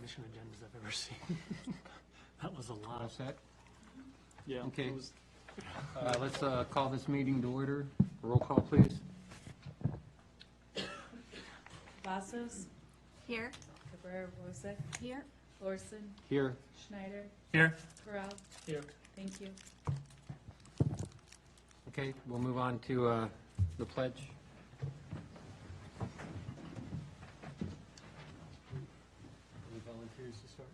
commission agendas I've ever seen. That was a lot. All set? Yeah. Okay. it was- Let's call this meeting to order. Roll call, please. Vasos, Here. Cabrera Rosa, Here. Lorson, Here. Schneider, Here. Corral. Here. Thank you. Okay, we'll move on to the pledge. Any volunteers to start?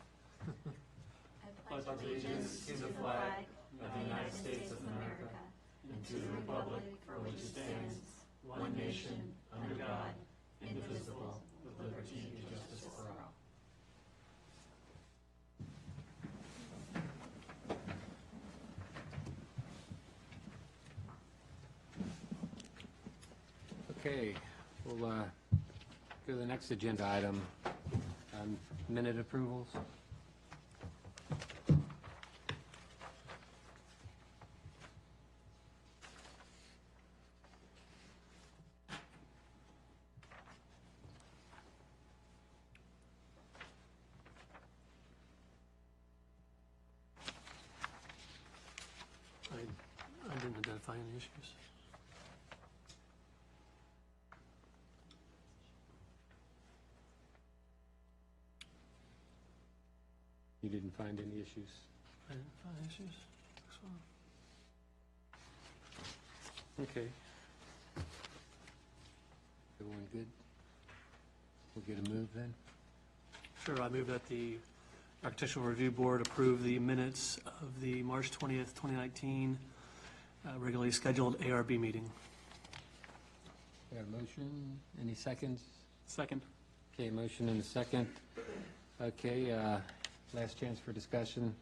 I pledge allegiance to the flag of the United States of America and to the republic for which it stands, one nation, under God, indivisible, with liberty and justice for all. Okay, we'll go to the next agenda item, minute approvals. I didn't identify any issues. You didn't find any issues? I didn't find issues. Looks fine. Okay. Everyone good? We'll get a move then? Sure, I move that the Architectural Review Board approve the minutes of the March 20th, 2019 regularly scheduled ARB meeting. Got a motion? Any seconds? Second. Okay, motion and a second. Okay, last chance for discussion.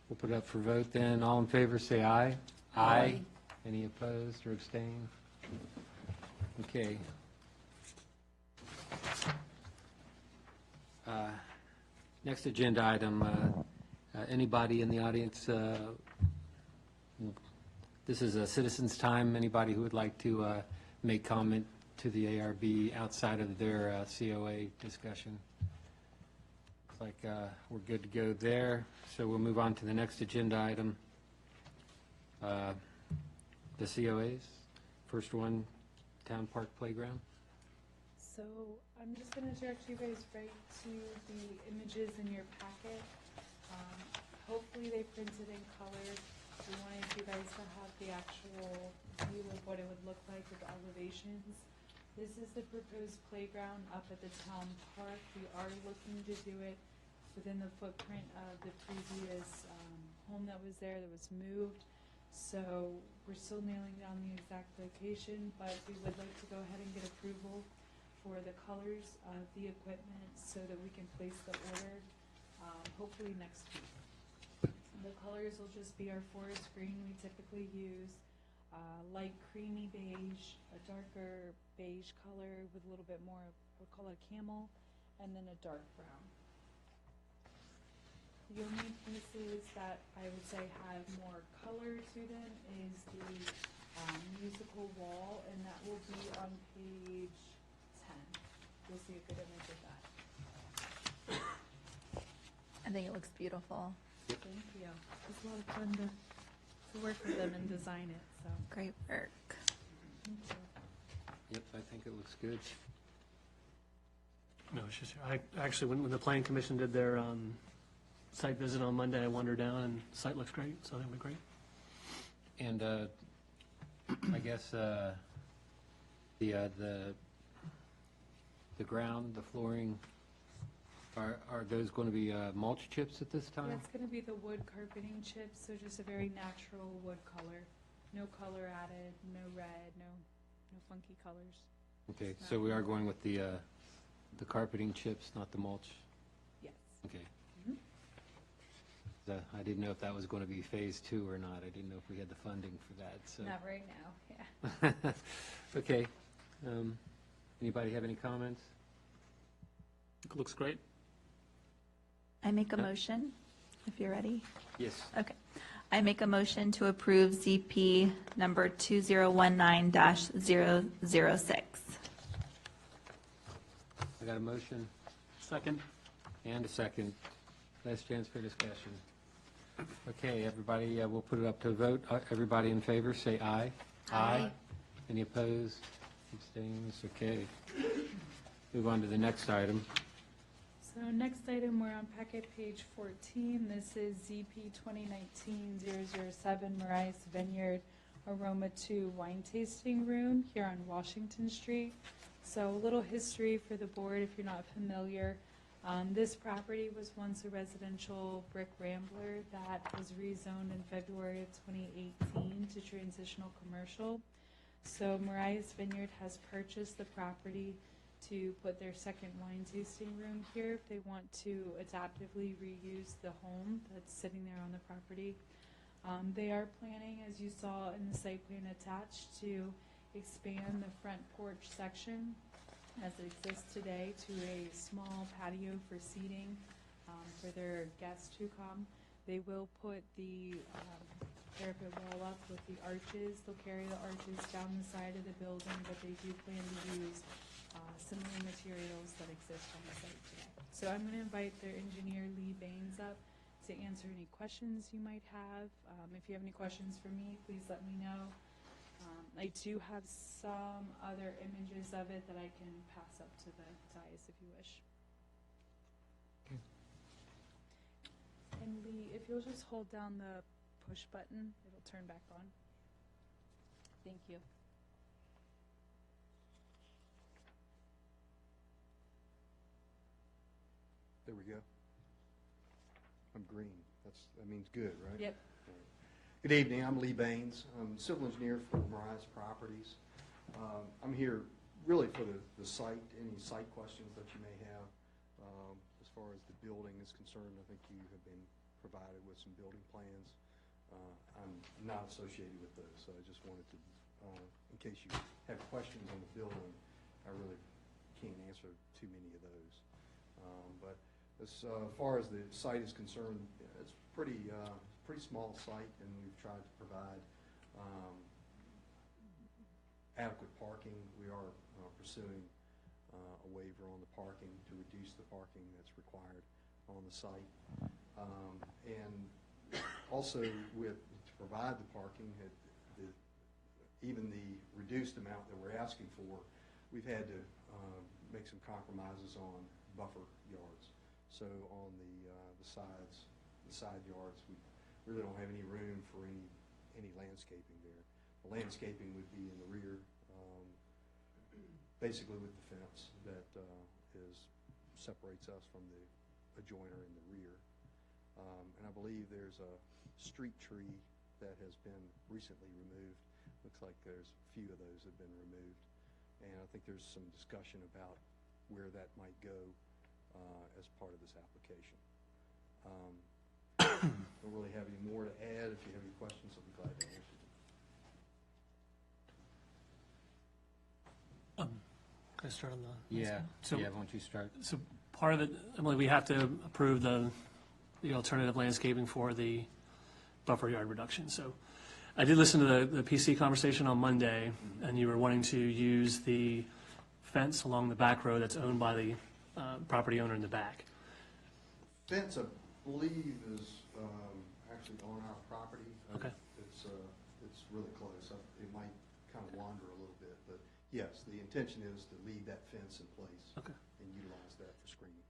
We'll put it up for vote then. All in favor, say aye. Aye. Any opposed or abstain? Okay. Next agenda item, anybody in the audience, this is a citizens' time. Anybody who would like to make comment to the ARB outside of their COA discussion? Looks like we're good to go there. So we'll move on to the next agenda item. The COAs. First one, Town Park Playground. So I'm just going to direct you guys right to the images in your packet. Hopefully they printed in color. We wanted you guys to have the actual view of what it would look like with elevations. This is the proposed playground up at the town park. We are looking to do it within the footprint of the previous home that was there that was moved. So we're still nailing down the exact location, but we would like to go ahead and get approval for the colors of the equipment so that we can place the order, hopefully next week. The colors will just be our forest green we typically use, light creamy beige, a darker beige color with a little bit more, we'll call it camel, and then a dark brown. The only pieces that I would say have more color to them is the musical wall, and that will be on page 10. You'll see a good image of that. I think it looks beautiful. Thank you. It's a lot of fun to work with them and design it, so Great work. thank you. Yep, I think it looks good. No issues here. I actually, when the Planning Commission did their site visit on Monday, I wandered down and the site looks great, so that'll be great. And I guess the ground, the flooring, are those going to be mulch chips at this time? That's going to be the wood carpeting chips, so just a very natural wood color. No color added, no red, no funky colors. Okay, so we are going with the carpeting chips, not the mulch? Yes. Okay. Mhm. I didn't know if that was going to be phase 2 or not. I didn't know if we had the funding for that, so. Not right now, yeah. Okay. Anybody have any comments? Looks great. I make a motion, if you're ready. Yes. Okay. I make a motion to approve ZP number 2019-006. I got a motion. Second. And a second. Last chance for discussion. Okay, everybody, we'll put it up to a vote. Everybody in favor, say aye. Aye. Any opposed? Abstains? Okay. Move on to the next item. So next item, we're on packet page 14. This is ZP 2019-007 Marias Vineyard Aroma 2 Wine Tasting Room here on Washington Street. So a little history for the board if you're not familiar. This property was once a residential brick rambler that was rezoned in February of 2018 to transitional commercial. So Marias Vineyard has purchased the property to put their second wine tasting room here if they want to adaptively reuse the home that's sitting there on the property. They are planning, as you saw in the site plan attached, to expand the front porch section as it exists today to a small patio for seating for their guests who come. They will put the parapet wall up with the arches. They'll carry the arches down the side of the building, but they do plan to use similar materials that exist on the site today. So I'm going to invite their engineer, Lee Baines, up to answer any questions you might have. If you have any questions for me, please let me know. I do have some other images of it that I can pass up to the dais if you wish. Okay. And Lee, if you'll just hold down the push button, it'll turn back on. Thank you. There we go. I'm green. That means good, right? Yep. Good evening. I'm Lee Baines. I'm civil engineer for Marias Properties. I'm here really for the site, any site questions that you may have. As far as the building is concerned, I think you have been provided with some building plans. I'm not associated with those, so I just wanted to, in case you have questions on the building, I really can't answer too many of those. But as far as the site is concerned, it's pretty small site, and we've tried to provide adequate parking. We are pursuing a waiver on the parking to reduce the parking that's required on the site. And also to provide the parking, even the reduced amount that we're asking for, we've had to make some compromises on buffer yards. So on the side yards, we really don't have any room for any landscaping there. The landscaping would be in the rear, basically with the fence that separates us from the adjoiner in the rear. And I believe there's a street tree that has been recently removed. Looks like there's a few of those have been removed. And I think there's some discussion about where that might go as part of this application. Don't really have any more to add. If you have any questions, I'll be glad to answer them. Can I start on the? Yeah, So- yeah, why don't you start? So part of it, Emily, we have to approve the alternative landscaping for the buffer yard reduction. So I did listen to the PC conversation on Monday, and you were wanting to use the fence along the back road that's owned by the property owner in the back. Fence, I believe, is actually on our property. Okay. It's really close. It might kind of wander a little bit, but yes, the intention is to leave that fence in place. Okay. And utilize that for screening.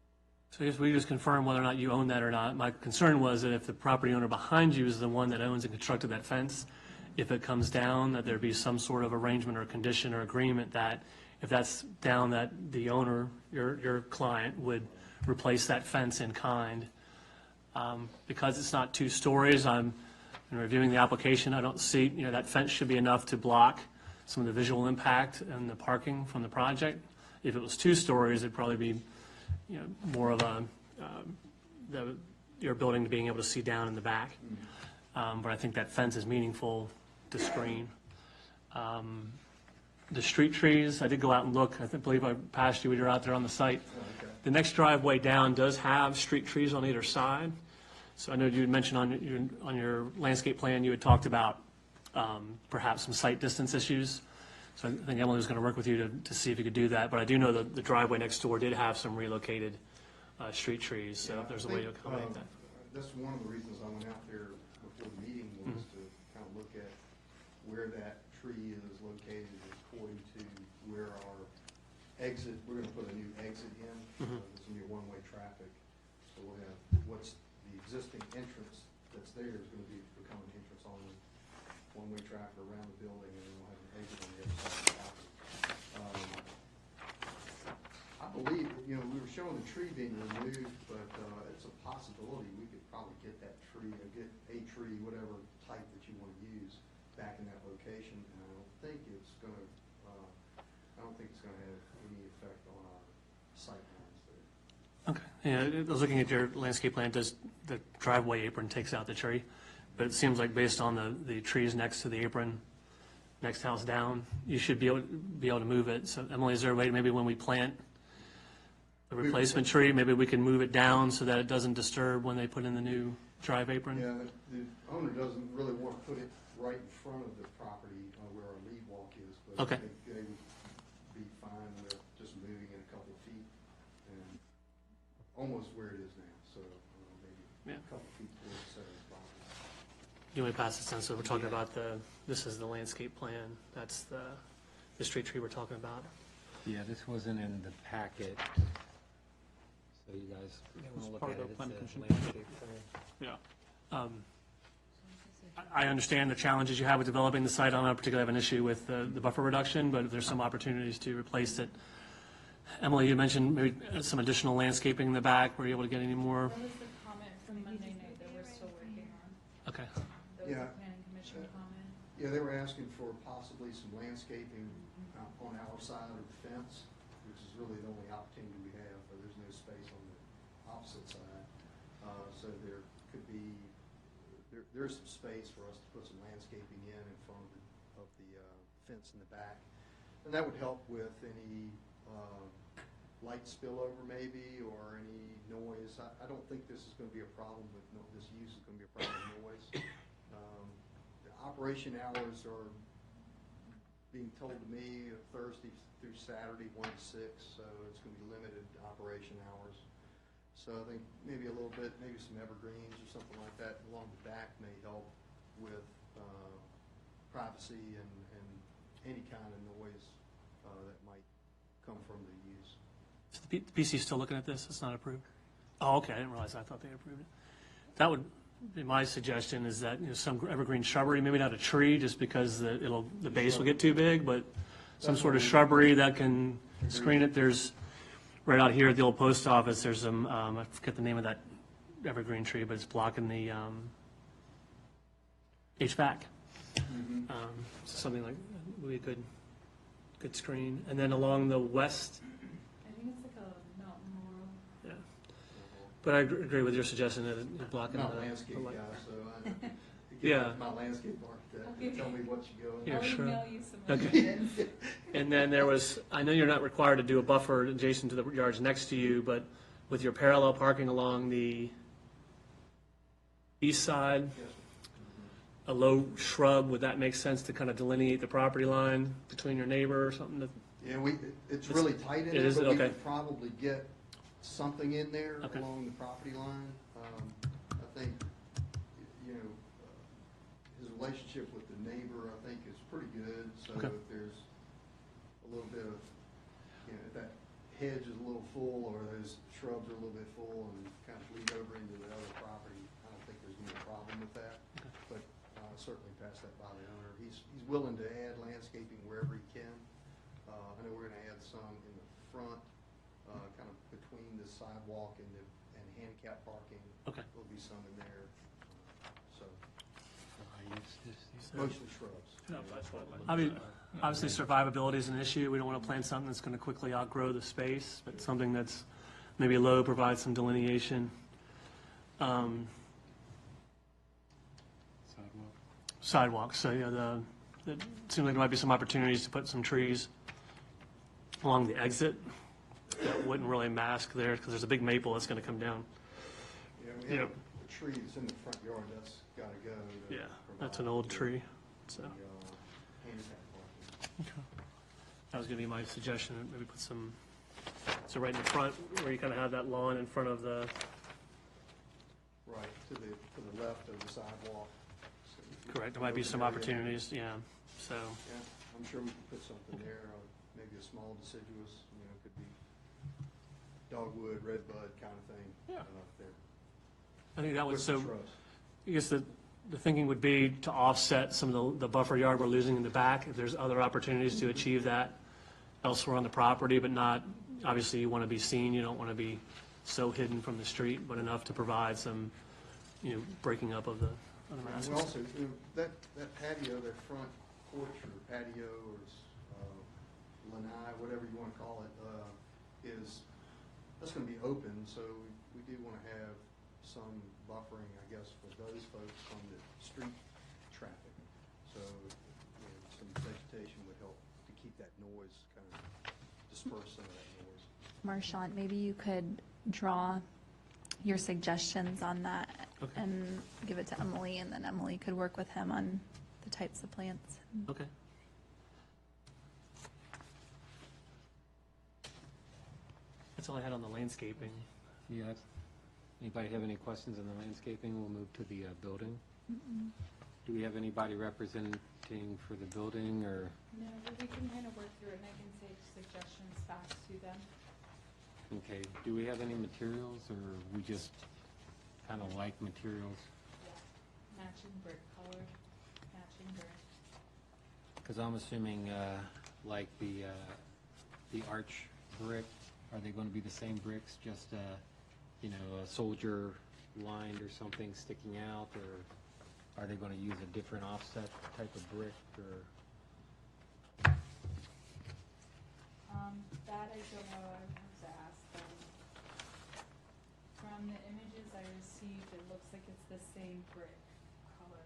So I guess we just confirm whether or not you own that or not. My concern was that if the property owner behind you is the one that owns and constructed that fence, if it comes down, that there be some sort of arrangement or condition or agreement that if that's down, that the owner, your client, would replace that fence in kind. Because it's not 2 stories, I'm reviewing the application, I don't see, that fence should be enough to block some of the visual impact and the parking from the project. If it was 2 stories, it'd probably be, more of your building to being able to see down in the back. But I think that fence is meaningful to screen. The street trees, I did go out and look. I believe I passed you when you were out there on the site. Oh, okay. The next driveway down does have street trees on either side. So I know you had mentioned on your landscape plan, you had talked about perhaps some site distance issues. So I think Emily was going to work with you to see if you could do that. But I do know that the driveway next door did have some relocated street trees, so Yeah, if there's a I way to think, accommodate that. That's one of the reasons I went out there before the meeting was to kind of look at where that tree is located according to where our exit, we're gonna put a new exit in. There's gonna be a one-way traffic. So we'll have, what's the existing entrance that's there is gonna become an entrance only, one-way traffic around the building, and then we'll have an exit on the other side of the property. I believe, we were showing the tree being removed, but it's a possibility we could probably get that tree, or get a tree, whatever type that you want to use, back in that location. And I don't think it's going to have any effect on our sight lines there. Okay, yeah, I was looking at your landscape plan, does the driveway apron takes out the tree, but it seems like based on the trees next to the apron, next house down, you should be able to move it. So Emily, is there a way, maybe when we plant a replacement tree, maybe we can move it down so that it doesn't disturb when they put in the new drive apron? Yeah, the owner doesn't really want to put it right in front of the property where our lead walk is, but Okay. I think they would be fine with just moving it a couple of feet and almost where it is now, so maybe Yeah. a couple of feet towards the center of the property. You want me to pass this down? So we're talking about this is the landscape plan, that's the street tree we're talking about. Yeah, this wasn't in the packet, so you guys want to look part at of it. the plan It's a commission. landscape plan. Yeah. I understand the challenges you have with developing the site. I don't particularly have an issue with the buffer reduction, but if there's some opportunities to replace it. Emily, you mentioned maybe some additional landscaping in the back. Were you able to get any more? That was the comment from Monday night that we're still working on. Okay. That was Yeah. the planning commission comment. Yeah, they were asking for possibly some landscaping on our side of the fence, which is really the only opportunity we have, but there's no space on the opposite side. So there could be, there's some space for us to put some landscaping in front of the fence in the back. And that would help with any light spillover maybe, or any noise. I don't think this is going to be a problem with, this use is going to be a problem with noise. The operation hours are being told to me Thursday through Saturday, 1 to 6, so it's going to be limited operation hours. So I think maybe a little bit, maybe some evergreens or something like that along the back may help with privacy and any kind of noise that might come from the use. Is the PC still looking at this? It's not approved? Oh, okay, I didn't realize. I thought they approved it. That would be my suggestion, is that, some evergreen shrubbery, maybe not a tree, just because the base will get too big, but some sort of shrubbery that can screen it. There's, right out here at the old post office, there's some, I forget the name of that evergreen tree, but it's blocking the HVAC. Something like, would be a good screen. And then along the west, I think it's like a mountain laurel. yeah. But I agree with your suggestion that you're I'm blocking not a the landscape light. guy, so I know. Yeah. My landscape architect, Okay. tell me what you go in. Yeah, I'll sure. email you some Okay. ideas. And then there was, I know you're not required to do a buffer adjacent to the yards next to you, but with your parallel parking along the east side, Yes, a low shrub, would that make sense to kind of delineate the property line between your neighbor or something? Yeah, it's really tight in it there, is, but we okay. could probably get something in there Okay. along the property line. I think, his relationship with the neighbor, I think, is pretty good. So Okay. if there's a little bit of, if that hedge is a little full, or those shrubs are a little bit full and kind of bleed over into the other property, I don't think there's gonna be a problem with that. But certainly pass that by the owner. He's willing to add landscaping wherever he can. I know we're gonna add some in the front, kind of between the sidewalk and handicap parking. Okay. There'll be some in there, so So- mostly shrubs. I mean, obviously survivability is an issue. We don't want to plant something that's going to quickly outgrow the space, but something that's maybe low, provides some delineation. Sidewalks, so yeah, it seems like there might be some opportunities to put some trees along the exit that wouldn't really mask there, because there's a big maple that's going to come down. Yeah, we Yeah. have a tree that's in the front yard, that's gotta go. to Yeah, that's provide an old the- tree, so. the, handicap parking. That was going to be my suggestion, maybe put some So right in the front, where you kind of have that lawn in front of the, Right, to the left of the sidewalk. So if you- correct, there might be some area, opportunities, yeah, so, Yeah, I'm sure we could put something there, maybe a small deciduous, could be dogwood, redbud kind of thing. Yeah. There. I think that was, With some so, shrubs. I guess the thinking would be to offset some of the buffer yard we're losing in the back, if there's other opportunities to achieve that elsewhere on the property, but not, obviously you want to be seen, you don't want to be so hidden from the street, but enough to provide some, breaking up of the And masses. we also, that patio, that front porch or patio or lanai, whatever you want to call it, that's going to be open, so we do want to have some buffering, I guess, for those folks from the street traffic. So, some vegetation would help to keep that noise, kind of disperse some of that noise. Marchant, maybe you could draw your suggestions on that Okay. and give it to Emily, and then Emily could work with him on the types of plants. Okay. That's all I had on the landscaping. Yeah. Anybody have any questions on the landscaping? We'll move to the building. Do we have anybody representing for the building, or, No, but we can kind of work through it, and I can take suggestions back to them. okay, do we have any materials, or we just kind of like materials? Yeah. Matching brick color, matching brick. Because I'm assuming, like the arch brick, are they going to be the same bricks, just, a soldier lined or something sticking out, or are they going to use a different offset type of brick, or? That I don't know, I would have to ask them. From the images I received, it looks like it's the same brick color.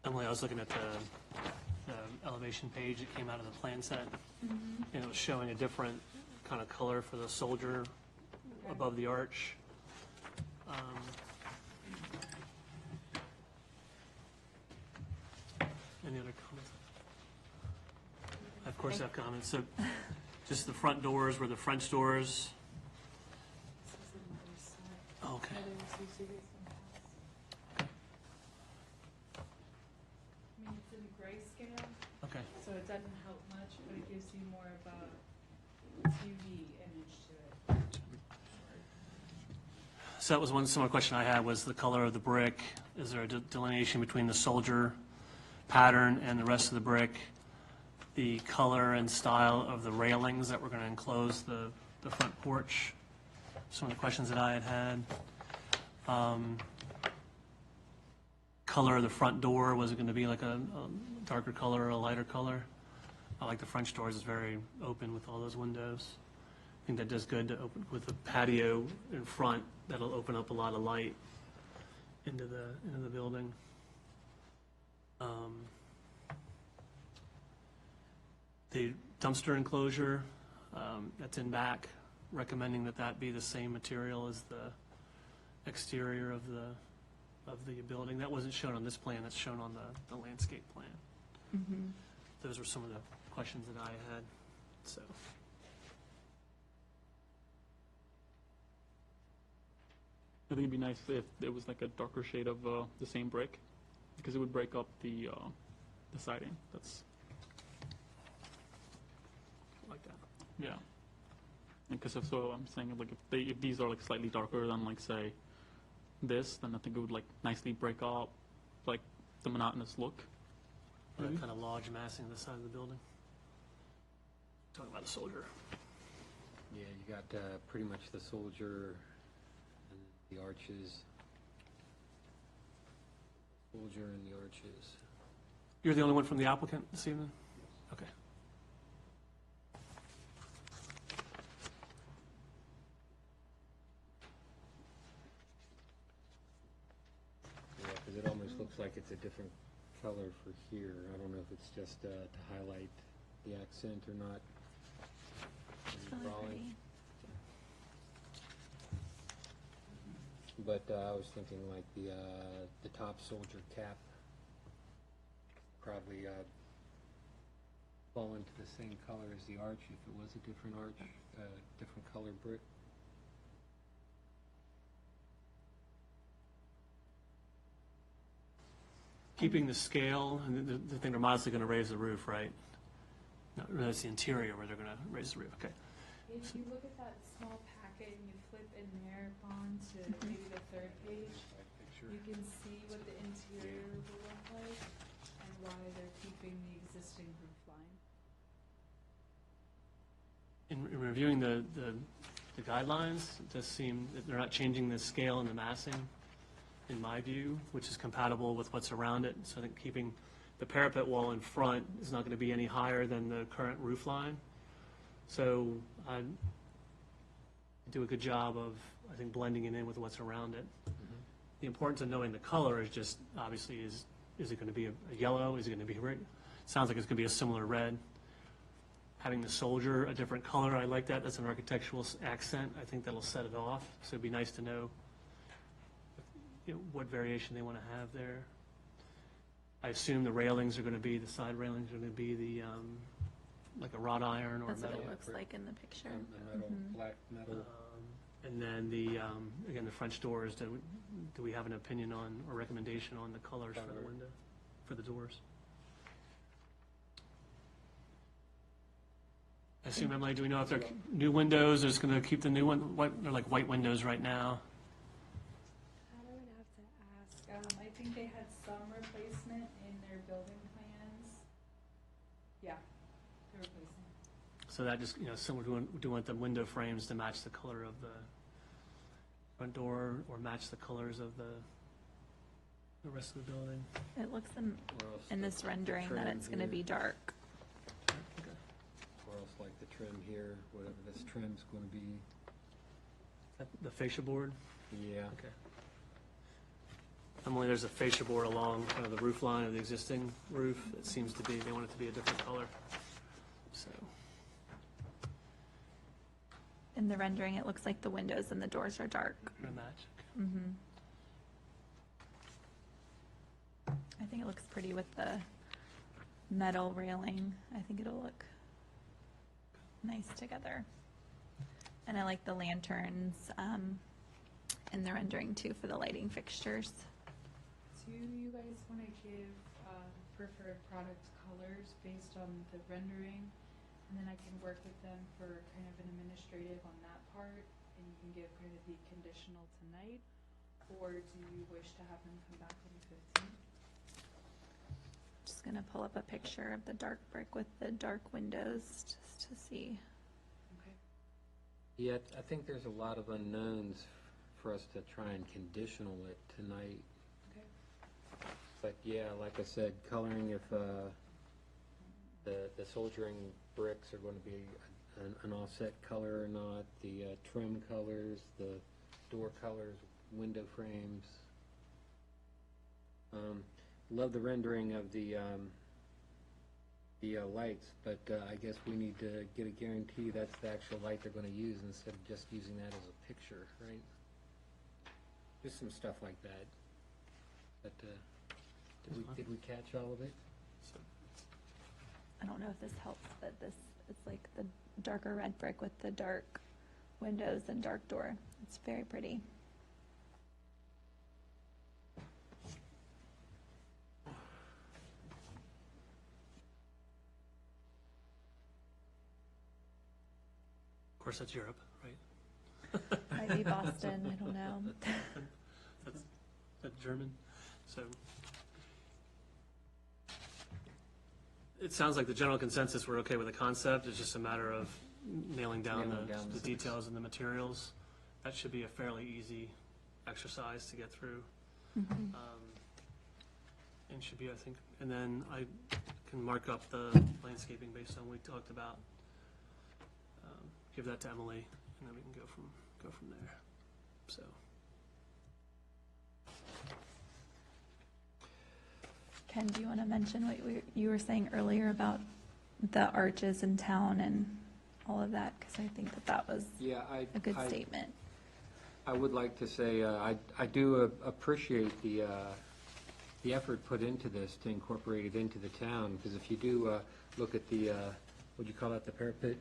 Emily, I was looking at the elevation page that came out of the plan set, and it was showing a different kind of color for the soldier above the arch. Any other comments? I, of course, have comments. So just the front doors were the French doors. This is another side. Okay. Another Suzuki house. I mean, it's in grayscale, Okay. so it doesn't help much, but it gives you more of a 2D image to it. So that was one similar question I had, was the color of the brick. Is there a delineation between the soldier pattern and the rest of the brick? The color and style of the railings that were going to enclose the front porch? Some of the questions that I had. Color of the front door, was it going to be like a darker color or a lighter color? I like the French doors, it's very open with all those windows. I think that does good to open, with the patio in front, that'll open up a lot of light into the building. The dumpster enclosure, that's in back, recommending that be the same material as the exterior of the building. That wasn't shown on this plan, that's shown on the landscape plan. Those were some of the questions that I had, so. I think it'd be nice if it was like a darker shade of the same brick, because it would break up the siding. That's Like that. yeah. Because if so, I'm saying like if these are like slightly darker than like say this, then I think it would like nicely break up like the monotonous look. That kind of lodge massing the side of the building. Talking about the soldier. Yeah, you got pretty much the soldier and the arches. Soldier and the arches. You're the only one from the applicant this evening? Okay. Yeah, because it almost looks like it's a different color for here. I don't know if it's just to highlight the accent or not. Really Drawing. pretty. But I was thinking like the top soldier cap, probably fall into the same color as the arch if it was a different arch, different color brick. Keeping the scale, and the thing they're modestly going to raise the roof, right? No, that's the interior where they're going to raise the roof, okay. If you look at that small packet and you flip in there on to maybe the third page, you can see what the interior will look like and why they're keeping the existing roof line. In reviewing the guidelines, it does seem that they're not changing the scale and the massing, in my view, which is compatible with what's around it. So I think keeping the parapet wall in front is not going to be any higher than the current roof line. So I do a good job of, I think, blending it in with what's around it. The importance of knowing the color is just, obviously, is it going to be a yellow? Is it going to be red? Sounds like it's going to be a similar red. Having the soldier a different color, I like that. That's an architectural accent. I think that'll set it off. So it'd be nice to know, what variation they want to have there. I assume the railings are going to be, the side railings are going to be the, like a wrought iron or That's what metal. it looks like in the picture. The metal, black metal. And then the, again, the French doors, do we have an opinion on, or recommendation on the colors for the Color. window, for the doors? I assume, Emily, do we know if they're new windows, or is going to keep the new one, they're like white windows right now? That I would have to ask. I think they had some replacement in their building plans. Yeah, they're replacing. So that just, similar to, do you want the window frames to match the color of the front door, or match the colors of the rest of the building? It looks Or else in the this rendering that trim it's going to here, be dark. Okay. Or else like the trim here, whatever this trim's going to be. The fascia board? Yeah. Okay. Emily, there's a fascia board along kind of the roof line of the existing roof. It seems to be, they want it to be a different color. So, In the rendering, it looks like the windows and the doors are dark. gonna match. Mm-hmm. I think it looks pretty with the metal railing. I think it'll look nice together. And I like the lanterns in the rendering too for the lighting fixtures. Do you guys want to give preferred product colors based on the rendering? And then I can work with them for kind of an administrative on that part, and you can give kind of the conditional tonight? Or do you wish to have them come back on the 15th? Just gonna pull up a picture of the dark brick with the dark windows just to see. Okay. Yeah, I think there's a lot of unknowns for us to try and conditional it tonight. Okay. But yeah, like I said, coloring, if the soldiering bricks are going to be an offset color or not, the trim colors, the door colors, window frames. Love the rendering of the lights, but I guess we need to get a guarantee that's the actual light they're going to use instead of just using that as a picture, right? Just some stuff like that. But did we catch all of it? I don't know if this helps, but it's like the darker red brick with the dark windows and dark door. It's very pretty. Of course, that's Europe, right? Might be Boston, I don't know. That's German. So it sounds like the general consensus, we're okay with the concept. It's just a matter of nailing down Nailing down the the details and the materials. That should be a fairly easy exercise to get through. Mhm. And should be, I think, and then I can mark up the landscaping based on what we talked about. Give that to Emily, and then we can go from there. So. Ken, do you want to mention what you were saying earlier about the arches in town and all of that? Because I think that was Yeah, a good statement. I would like to say, I do appreciate the effort put into this to incorporate it into the town, because if you do look at the, what'd you call it, the parapet?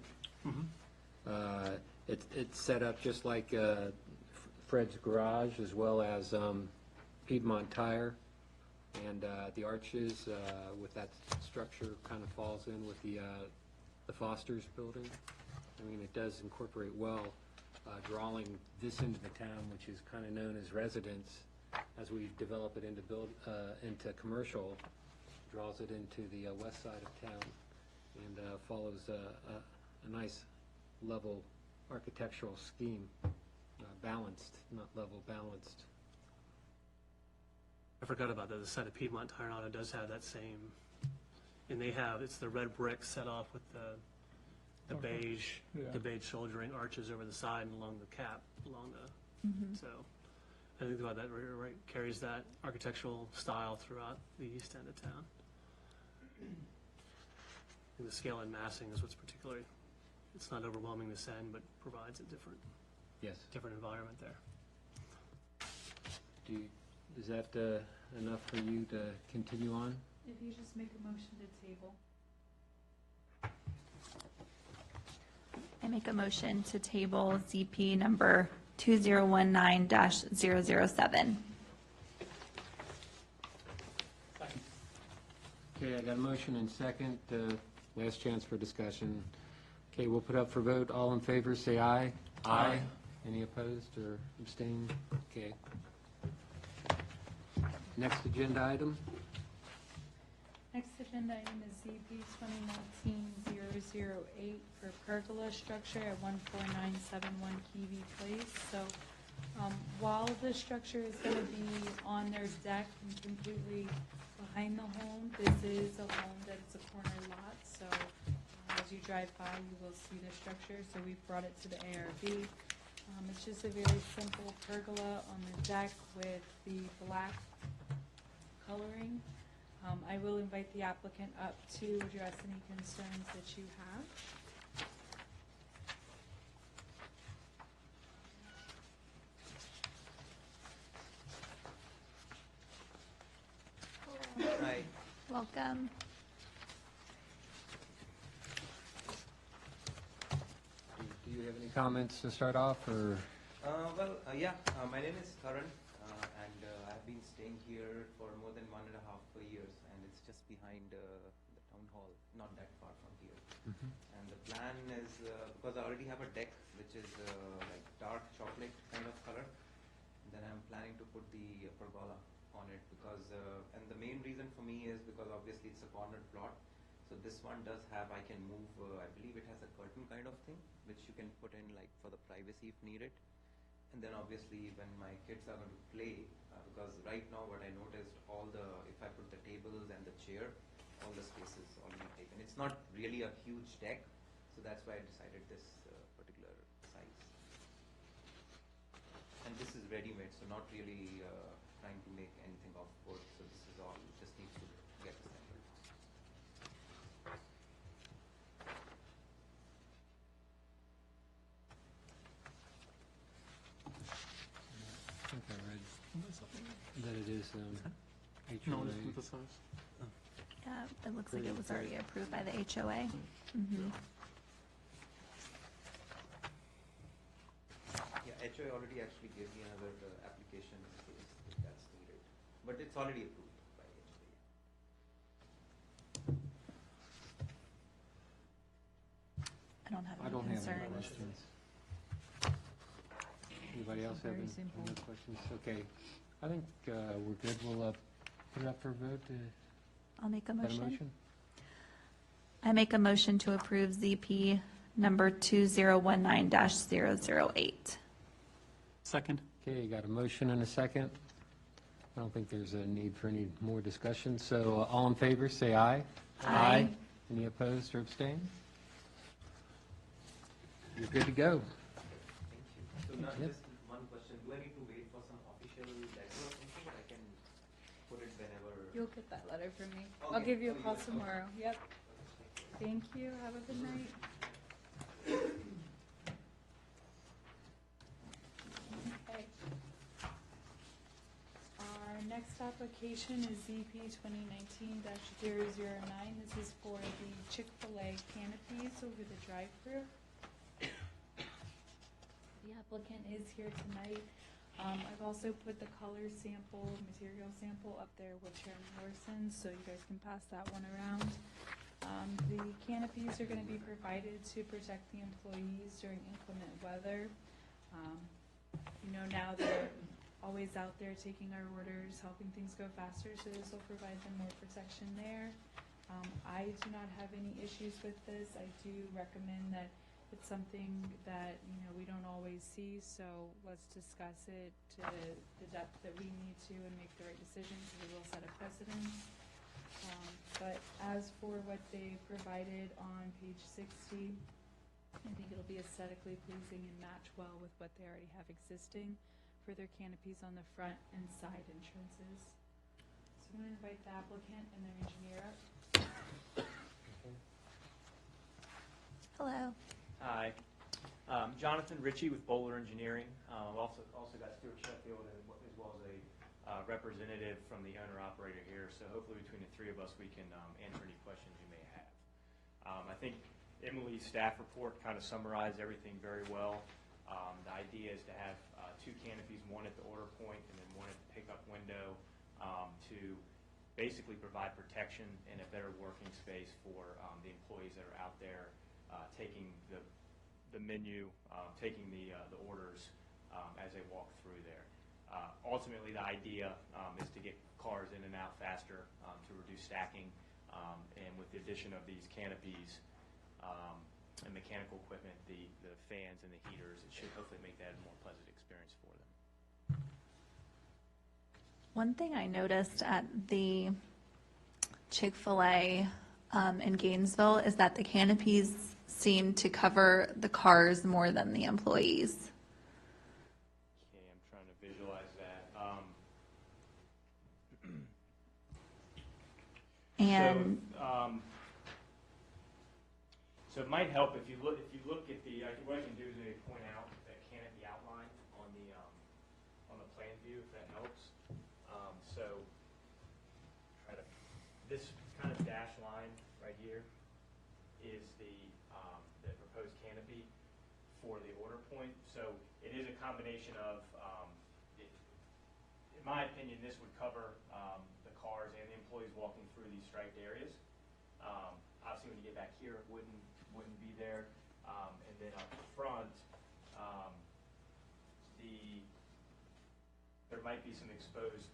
It's set up just like Fred's Garage, as well as Piedmont Tire. And the arches with that structure kind of falls in with the Foster's building. I mean, it does incorporate well, drawing this into the town, which is kind of known as residence, as we develop it into commercial, draws it into the west side of town, and follows a nice level architectural scheme, balanced, not level, balanced. I forgot about that. The site of Piedmont Tire Auto does have that same, and they have, it's the red brick set off with the beige shouldering arches over the side and along the cap, along the, so I think about that, right, carries that architectural style throughout the east end of town. And the scale and massing is what's particularly, it's not overwhelming this end, but provides a Yes. different environment there. Is that enough for you to continue on? If you just make a motion to table. I make a motion to table ZP number 2019-007. Okay, I got a motion and second, last chance for discussion. Okay, we'll put up for vote. All in favor, say aye. Aye. Any opposed or abstained? Okay. Next agenda item? Next agenda item is ZP 2019-008 for pergola structure at 14971 Kiwi Place. So while the structure is going to be on their deck and completely behind the home, this is a home that's a corner lot. So as you drive by, you will see the structure. So we've brought it to the ARB. It's just a very simple pergola on the deck with the black coloring. I will invite the applicant up to address any concerns that you have. Hi. Welcome. Do you have any comments to start off, or? My name is Karan, and I've been staying here for more than 1.5 years, and it's just behind the town hall, not that far from here. And the plan is, because I already have a deck, which is like dark chocolate kind of color, then I'm planning to put the pergola on it, because, and the main reason for me is because obviously it's a corner plot. So this one does have, I can move, I believe it has a curtain kind of thing, which you can put in like for the privacy if needed. And then obviously when my kids are going to play, because right now what I noticed, if I put the tables and the chair, all the space is already taken. It's not really a huge deck, so that's why I decided this particular size. And this is ready-made, so not really trying to make anything of wood, so this is all, just needs to get assembled. I think I read that it is No, HOA. this is the size. Yeah, it looks like it was already approved by the HOA. Mhm. Yeah, HOA already actually gave me another application in case if that's needed, but it's already approved by HOA. I don't have I any don't have any concerns. questions. Anybody else have Very any simple. any questions? Okay, I think we're good. We'll put it up for a vote. I'll make a Got a motion. motion? I make a motion to approve ZP number 2019-008. Second. Okay, got a motion and a second. I don't think there's a need for any more discussion, so all in favor, say aye. Aye. Any opposed or abstained? You're good to go. Thank you. So now Yep. just one question, do I need to wait for some official letter or something, or I can put it whenever? You'll get that letter from me. I'll Okay. give you a Oh, call you will. tomorrow. Yep. Thank you. Have a good night. Okay. Our next next application is ZP 2019-009. This is for the Chick-fil-A canopies over the drive-through. The applicant is here tonight. I've also put the color sample, material sample up there with Chairman Morrison, so you guys can pass that one around. The canopies are going to be provided to protect the employees during inclement weather. Now they're always out there taking our orders, helping things go faster, so this will provide them more protection there. I do not have any issues with this. I do recommend that it's something that, we don't always see, so let's discuss it to the depth that we need to and make the right decisions, so we will set a precedent. But as for what they provided on page 60, I think it'll be aesthetically pleasing and match well with what they already have existing for their canopies on the front and side entrances. So I'm going to invite the applicant and their engineer up. Hello. Hi. Jonathan Ritchie with Bowler Engineering. I've also got Stuart Sheffield as well as a representative from the owner-operator here. So hopefully between the three of us we can answer any questions you may have. I think Emily's staff report kind of summarized everything very well. The idea is to have two canopies, one at the order point and then one at the pickup window, to basically provide protection and a better working space for the employees that are out there taking the menu, taking the orders as they walk through there. Ultimately, the idea is to get cars in and out faster, to reduce stacking, and with the addition of these canopies and mechanical equipment, the fans and the heaters, it should hopefully make that a more pleasant experience for them. One thing I noticed at the Chick-fil-A in Gainesville is that the canopies seem to cover the cars more than the employees. Okay, I'm trying to visualize that. And So it might help if you look at the. What I can do is maybe point out that canopy outline on the plan view, if that helps. So try to this kind of dash line right here is the proposed canopy for the order point. So it is a combination of. In my opinion, this would cover the cars and the employees walking through these striped areas. Obviously, when you get back here, it wouldn't be there. And then up front, there might be some exposed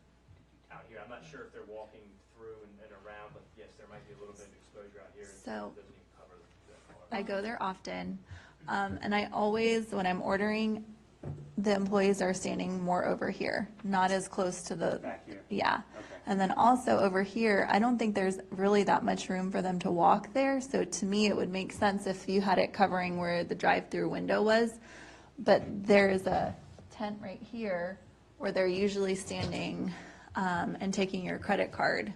out here. I'm not sure if they're walking through and around, but yes, there might be a little bit of exposure out here. So- It doesn't even cover the car. I go there often, and I always, when I'm ordering, the employees are standing more over here, not as close to the. Back here? Yeah. Okay. And then also over here, I don't think there's really that much room for them to walk there. So to me, it would make sense if you had it covering where the drive-through window was. But there's a tent right here where they're usually standing and taking your credit card.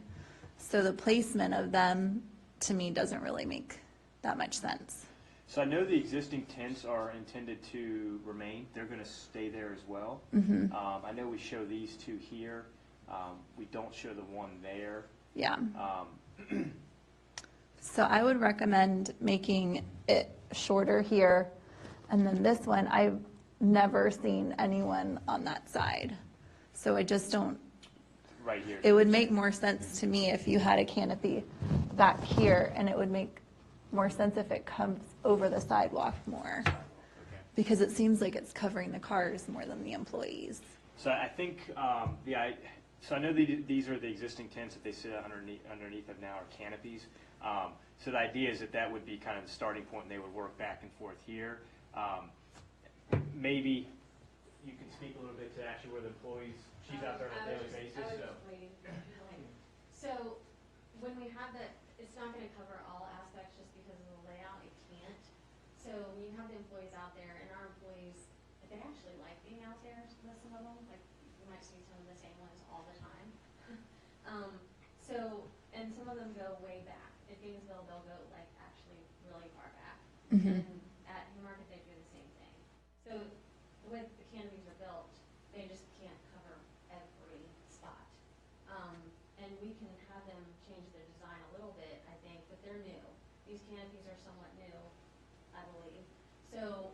So the placement of them, to me, doesn't really make that much sense. So I know the existing tents are intended to remain. They're going to stay there as well. I know we show these two here. We don't show the one there. Yeah. So I would recommend making it shorter here. And then this one, I've never seen anyone on that side. So I just don't, Right here. it would make more sense to me if you had a canopy back here, and it would make more sense if it comes over the sidewalk more. Okay. Because it seems like it's covering the cars more than the employees. So I think so I know these are the existing tents that they sit underneath of now are canopies. So the idea is that would be kind of the starting point, and they would work back and forth here. Maybe you can speak a little bit to actually where the employees, she's out there on a daily basis. So when we have that, it's not going to cover all aspects just because of the layout. It can't. So when you have the employees out there, and our employees, they actually like being out there. Some of them, like you might see some of the same ones all the time. And some of them go way back. At Gainesville, they'll go like actually really far back. And at Newmarket, they do the same thing. So the way the canopies are built, they just can't cover every spot. So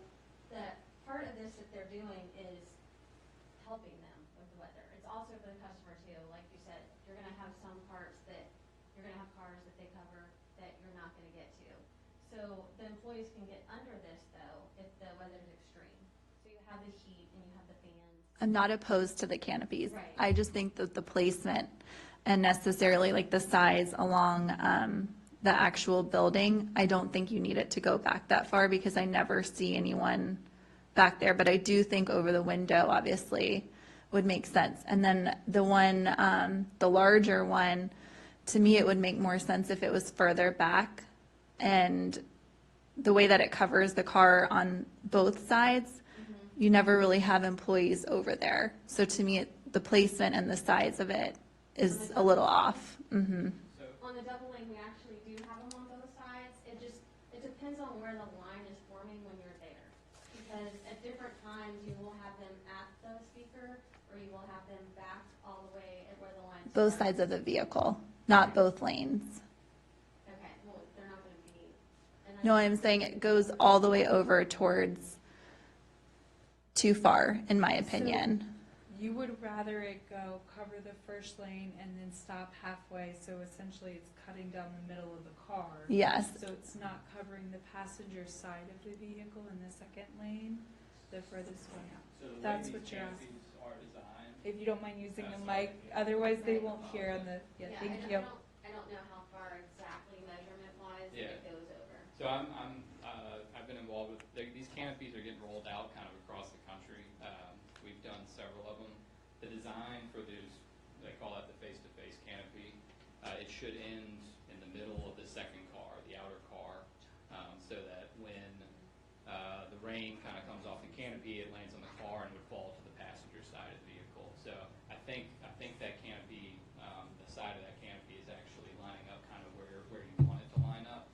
the part of this that they're doing is helping them with the weather. It's also for the customer too. Like you said, you're gonna have some parts that, you're gonna have cars that they cover that you're not gonna get to. So the employees can get under this though if the weather's extreme. So you have the heat and you have the fans. I'm not opposed to the canopies. Right. I just think that the placement and necessarily like the size along the actual building, I don't think you need it to go back that far because I never see anyone back there. But I do think over the window, obviously, would make sense. And then the one, the larger one, to me, it would make more sense if it was further back. And the way that it covers the car on both sides, you never really have employees over there. So to me, the placement and the size of it is a little off. Mm-hmm. On the double lane, we actually do have them on both sides. It depends on where the line is forming when you're there. Because at different times, you will have them at the speaker, or you will have them back all the way at where the line Both starts. sides of the vehicle, not both lanes. Okay, well, they're not gonna be. and No, I- I'm saying it goes all the way over towards too far, in my opinion. You would rather it go cover the first lane and then stop halfway, so essentially it's cutting down the middle of the car. Yes. So it's not covering the passenger side of the vehicle in the second lane, the furthest one out. So the way That's these what you're asking. canopies are designed, If you don't mind using the That's mic, otherwise they won't hear on the, yeah, Yeah, thank I you. don't know how far exactly measurement-wise Yeah. it goes over. so I've been involved with, these canopies are getting rolled out kind of across the country. We've done several of them. The design for these, they call that the face-to-face canopy, it should end in the middle of the second car, the outer car, so that when the rain kind of comes off the canopy, it lands on the car and would fall to the passenger side of the vehicle. So I think that canopy, the side of that canopy is actually lining up kind of where you want it to line up.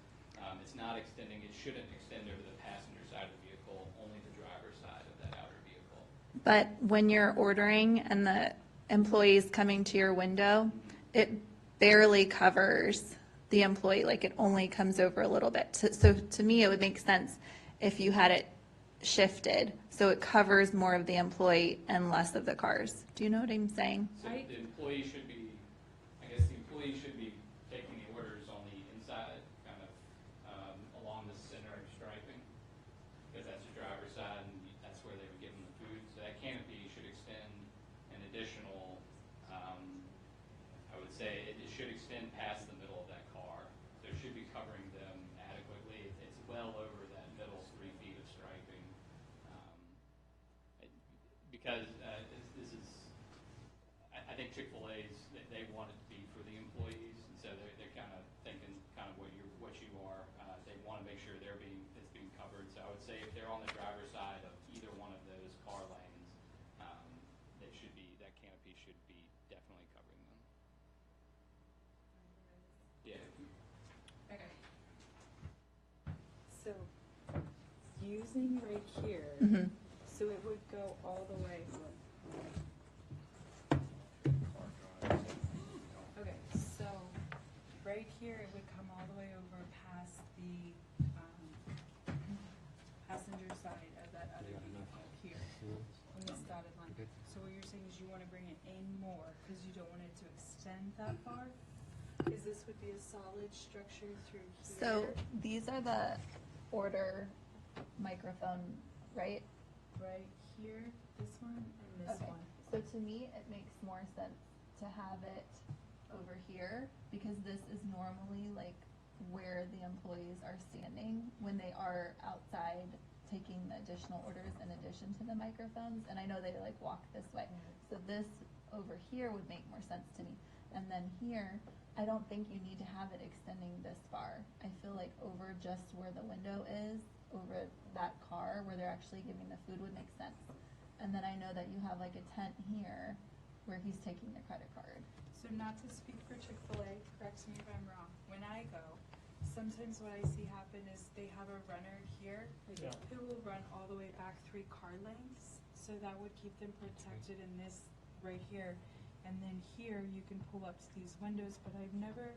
It's not extending, it shouldn't extend over the passenger side of the vehicle, only the driver's side of that outer vehicle. But when you're ordering and the employee's coming to your window, it barely covers the employee, like it only comes over a little bit. So to me, it would make sense if you had it shifted, so it covers more of the employee and less of the cars. Do you know what I'm saying? So I- the employee should be, I guess the employee should be taking the orders on the inside, kind of along the center of striping, because that's the driver's side and that's where they would give them the food. So that canopy should extend an additional, I would say, it should extend past the middle of that car. So it should be covering them adequately. It's well over that middle 3 feet of striping. Because this is, I think Chick-fil-A's, they want it to be for the employees, and so they're kind of thinking kind of what you are. They want to make sure it's being covered. So I would say if they're on the driver's side of either one of those car lanes, that canopy should be definitely covering them. Yeah. Okay. So, using right here, Mhm. so it would go all the way. Okay, so right here, it would come all the way over past the passenger side of that other vehicle here, in this dotted line. Okay. So what you're saying is you want to bring it in more, because you don't want it to extend that far? Because this would be a solid structure through here. So these are the order microphone, right? Right here, this one, and this Okay. one. So to me, it makes more sense to have it over here because this is normally like where the employees are standing when they are outside taking the additional orders in addition to the microphones. And I know they like walk this way. So this over here would make more sense to me. And then here, I don't think you need to have it extending this far. I feel like over just where the window is, over that car where they're actually giving the food would make sense. And then I know that you have like a tent here where he's taking the credit card. So not to speak for Chick-fil-A, correct me if I'm wrong, when I go, sometimes what I see happen is they have a runner here, Yeah. who will run all the way back 3 car lengths, so that would keep them protected in this right here. And then here, you can pull up to these windows, but I've never,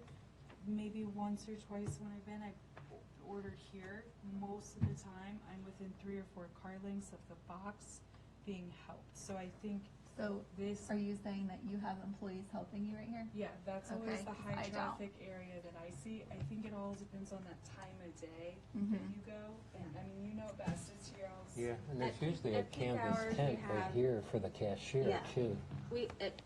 maybe once or twice when I've been, order here, most of the time, I'm within 3 or 4 car lengths of the box being helped. So I think So this, are you saying that you have employees helping you right here? yeah, that's always Okay, the 'cause high I don't. traffic area that I see. I think it all depends on that time of day that Mhm. you go. And I mean, you know best, it's your own. Yeah, and there's usually a at peak canvas hours, we tent right have- here for the cashier Yeah. too. We, at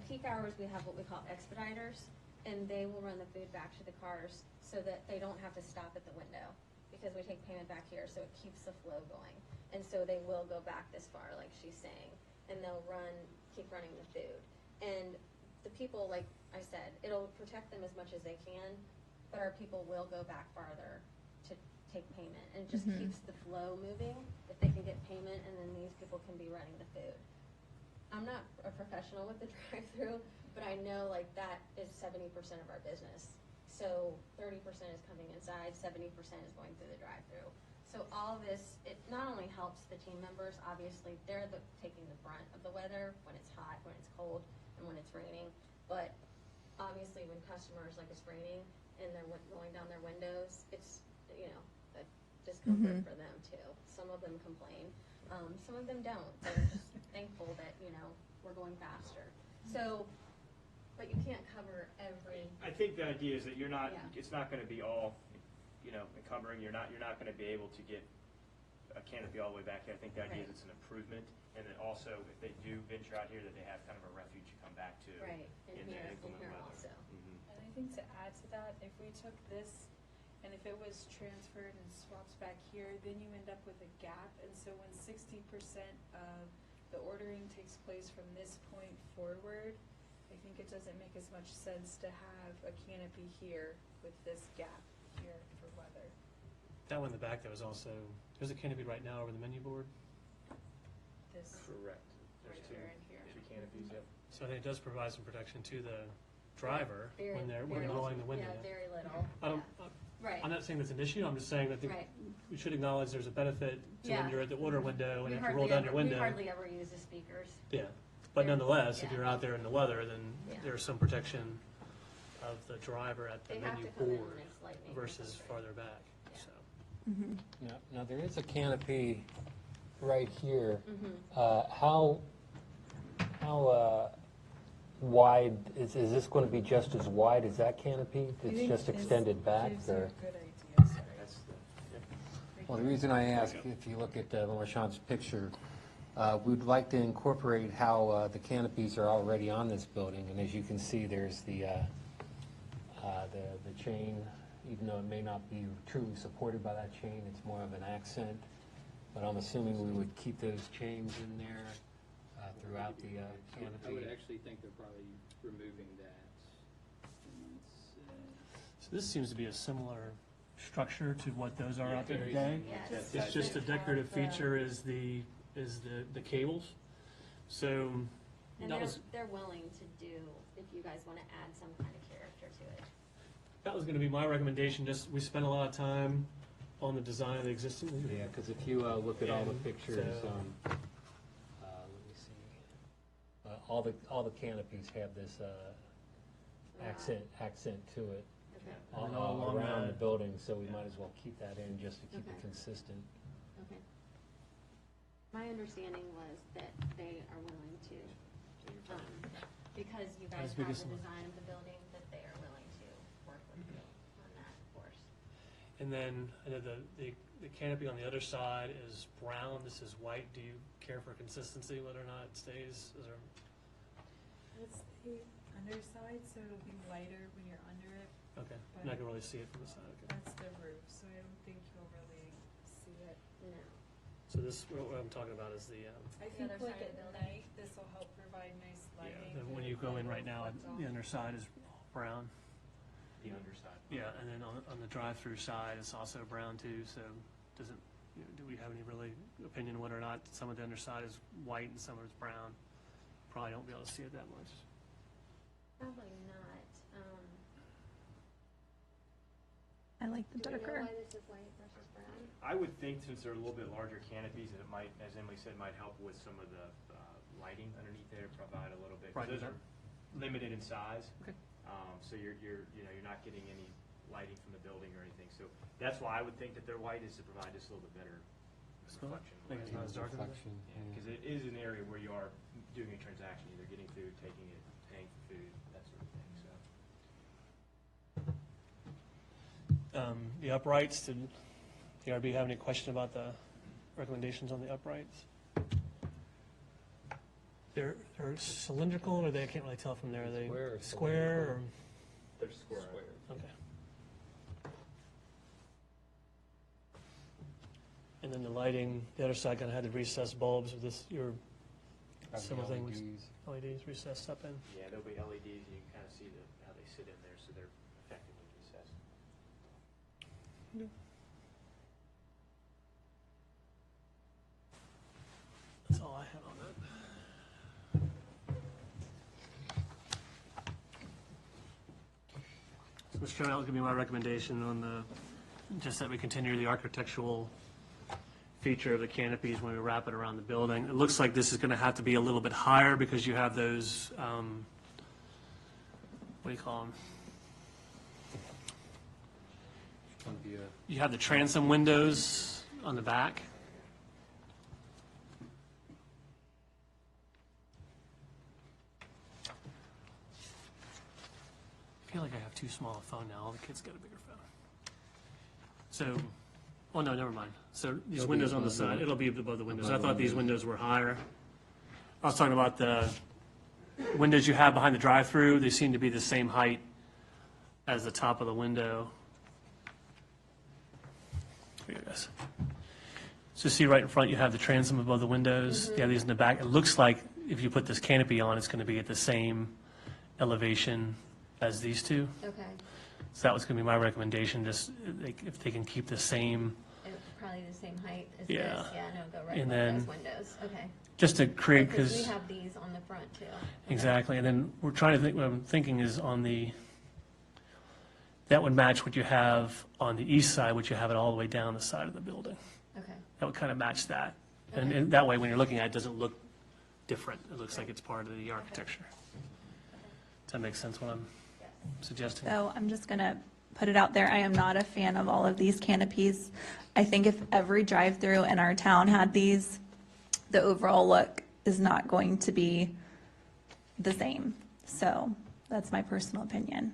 peak hours, we have what we call expediters, and they will run the food back to the cars so that they don't have to stop at the window, because we take payment back here, so it keeps the flow going. And so they will go back this far, like she's saying, and they'll keep running the food. And the people, like I said, it'll protect them as much as they can, but our people will go back farther to take payment, and it just Mhm. keeps the flow moving. If they can get payment, and then these people can be running the food. I'm not a professional with the drive-through, but I know like that is 70% of our business. So 30% is coming inside, 70% is going through the drive-through. So all this, it not only helps the team members, obviously, they're taking the brunt of the weather when it's hot, when it's cold, and when it's raining. But obviously, when customers, like it's raining, and they're rolling down their windows, it's, a discomfort Mhm. for them too. Some of them complain, some of them don't. They're just thankful that, we're going faster. So, but you can't cover every, I think the idea is that you're not, Yeah. it's not gonna be all, encumbering, you're not gonna be able to get a canopy all the way back here. I think the idea is Right. it's an improvement, and then also, if they do venture out here, that they have kind of a refuge to come back to. right, in in the here, inclement weather. also. Mhm. And I think to add to that, if we took this and if it was transferred and swapped back here, then you end up with a gap. And so when 60% of the ordering takes place from this point forward, I think it doesn't make as much sense to have a canopy here with this gap here for weather. That one in the back, there was also, there's a canopy right now over the menu board. This Correct. There's right two, here and here. two canopies, yep. So I think it does provide some protection to the driver Very- when they're very rolling the little. window. Yeah, very little. I don't, Right. I'm not saying that's an issue, I'm just saying that Right. we should acknowledge there's a benefit to Yeah. when you're at the order window and We if you hardly roll down ever- your window. We hardly ever use the speakers. Yeah, but Yeah. nonetheless, if Yeah. you're out there in the weather, then Yeah. there's some protection of the driver at the They have menu to come in when board it's lightning or versus something. farther back, Yeah. so. Now, there is a canopy right here. Mm-hmm. How wide, is this going to be just as wide as that canopy? I It's think just this extended back, gives you a or? good idea, sorry. That's the, yep. Well, the reason I ask, if you look at Marchand's picture, we'd like to incorporate how the canopies are already on this building, and as you can see, there's the chain, even though it may not be truly supported by that chain, it's more of an accent, but I'm assuming we would keep those chains in there throughout the canopy. I would actually think they're probably removing that. So this seems to be a similar structure to what those are out there Very today. Yes. It's just a decorative feature is the cables. So And that was, they're willing to do, if you guys want to add some kind of character to it. that was gonna be my recommendation, just, we spent a lot of time on the design of the existing. Yeah, because if you look at all the And pictures, so- let me see, all the canopies have this accent to it Okay, And all along around the the- building, so we might as well keep that in just to keep it Okay. consistent. okay. My understanding was that they are willing to, because you guys As big have as the the- design of the building, that they are willing to work with you on that, of course. And then, I know the canopy on the other side is brown, this is white. Do you care for consistency, whether or not it stays? Is there, That's the underside, so it'll be lighter when you're under it. okay, I'm not gonna really see it from the side, okay. That's the roof, so I don't think you'll really see it. No. So this, what I'm talking about is the, I The think other like side of at the building. night, this will help provide nice yeah, lighting. when you go in right now, the underside is brown. The underside. Yeah, and then on the drive-through side, it's also brown too, so doesn't, do we have any really opinion whether or not some of the underside is white and some of it's brown? Probably don't be able to see it that much. Probably not. I like the Do we know darker. why this is white versus brown? I would think since they're a little bit larger canopies, that it might, as Emily said, might help with some of the lighting underneath there, provide a little bit. 'cause Right, those are limited in size. Okay. So you're not getting any lighting from the building or anything. So that's why I would think that they're white, is to provide just a little bit better reflection. Like it's not as dark as it is? Reflection, Because it is an area where you are doing a transaction, either getting food, taking it, paying for food, that sort of thing, so. The uprights, did the ARB have any question about the recommendations on the uprights? They're cylindrical, or I can't really tell from there, are they Square or square, or? They're square. Okay. And then the lighting, the other side kind of had the recessed bulbs with this, your Probably similar thing with LEDs. LEDs recessed up in. Yeah, there'll be LEDs, and you can kind of see how they sit in there, so they're effectively recessed. That's all I had on that. So, Mr. Chairman, that was going to be my recommendation on the, just that we continue the architectural feature of the canopies when we wrap it around the building. It looks like this is going to have to be a little bit higher because you have those, what do you call them? Gonna be a- You have the transom windows on the back. I feel like I have too small a phone now. All the kids got a bigger phone. So, oh no, never mind. So these It'll be windows on the above the- side, it'll be above the windows. I above the thought these windows. windows were higher. I was talking about the windows you have behind the drive-through. They seem to be the same height as the top of the window. Here you guys. So see right in front, you have the transom above the windows. You have these in the back. It looks like if you put this canopy on, it's going to be at the same elevation as these two. Okay, So that was going to be my recommendation, just if they can keep the same, and probably the same height as Yeah. this, yeah, no, go right And above then- those windows, okay. just to create, Because we because, have these on the front too. Okay. exactly. And then we're trying to think, what I'm thinking is on the, that would match what you have on the east side, which you have it all the way down the side of the building. Okay, That would kind of match that. And Okay. and that way, when you're looking at it, it doesn't look different. It looks like it's part of the architecture. Does that make sense what I'm suggesting? So I'm just going to put it out there. I am not a fan of all of these canopies. I think if every drive-through in our town had these, the overall look is not going to be the same. So that's my personal opinion.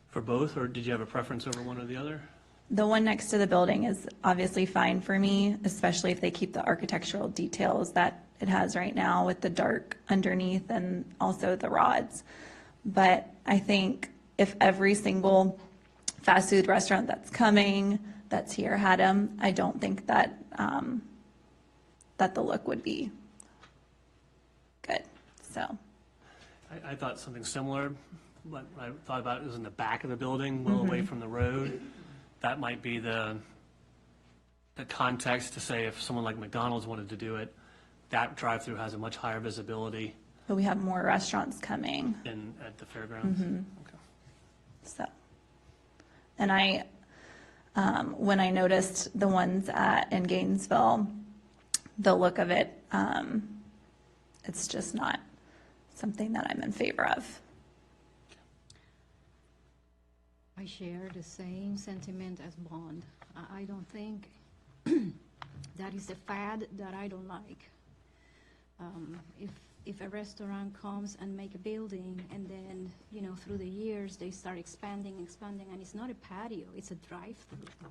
For both, or did you have a preference over one or the other? The one next to the building is obviously fine for me, especially if they keep the architectural details that it has right now with the dark underneath and also the rods. But I think if every single fast food restaurant that's coming, that's here had them, I don't think that, that the look would be good, so. I thought something similar, but I thought about it was in the back of the building, well away from the road. That might be the context to say if someone like McDonald's wanted to do it, that drive-through has a much higher visibility But we have more restaurants coming, than at the fairgrounds. Okay. so. And I, when I noticed the ones in Gainesville, the look of it, it's just not something that I'm in favor of. I share the same sentiment as Bond. I don't think that is a fad that I don't like. If a restaurant comes and make a building and then, you know, through the years, they start expanding, and it's not a patio, it's a drive-through.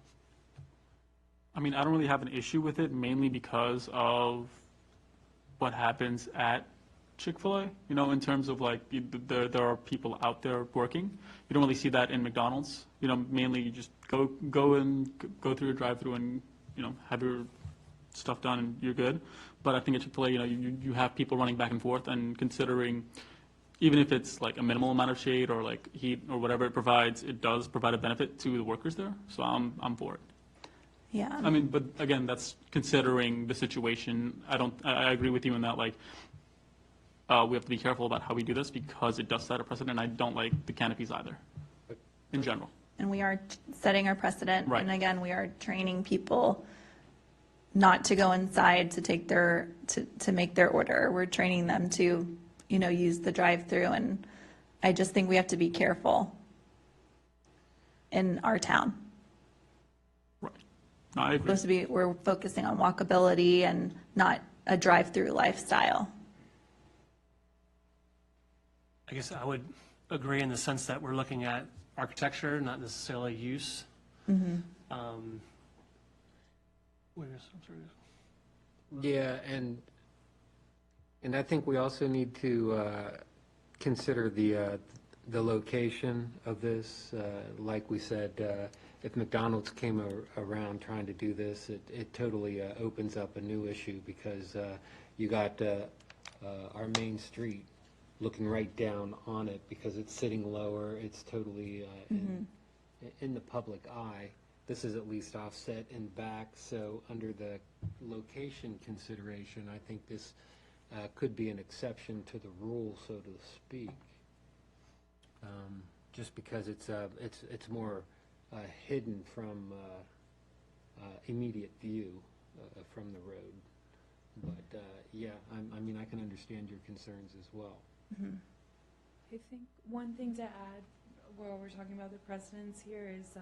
I mean, I don't really have an issue with it, mainly because of what happens at Chick-fil-A, you know, in terms of like, there are people out there working. You don't really see that in McDonald's. You know, mainly you just go through your drive-through and, you know, have your stuff done and you're good. But I think at Chick-fil-A, you know, you have people running back and forth, and considering, even if it's like a minimal amount of shade or like heat or whatever it provides, it does provide a benefit to the workers there. So I'm for it. Yeah. I mean, but again, that's considering the situation. I agree with you in that, like, we have to be careful about how we do this because it does set a precedent. I don't like the canopies either, in general. And we are setting our precedent. Right. And again, we are training people not to go inside to take their, to make their order. We're training them to, you know, use the drive-through, and I just think we have to be careful. in our town. Right. No, I agree. Supposed to be, we're focusing on walkability and not a drive-through lifestyle. I guess I would agree in the sense that we're looking at architecture, not necessarily use. I'm sorry. Yeah, and I think we also need to consider the location of this. Like we said, if McDonald's came around trying to do this, it totally opens up a new issue because you got our main street looking right down on it because it's sitting lower. It's totally in the public eye. This is at least offset in back, so under the location consideration, I think this could be an exception to the rule, so to speak. Just because it's more hidden from immediate view from the road. But yeah, I mean, I can understand your concerns as well. I think one thing to add while we're talking about the precedents here is,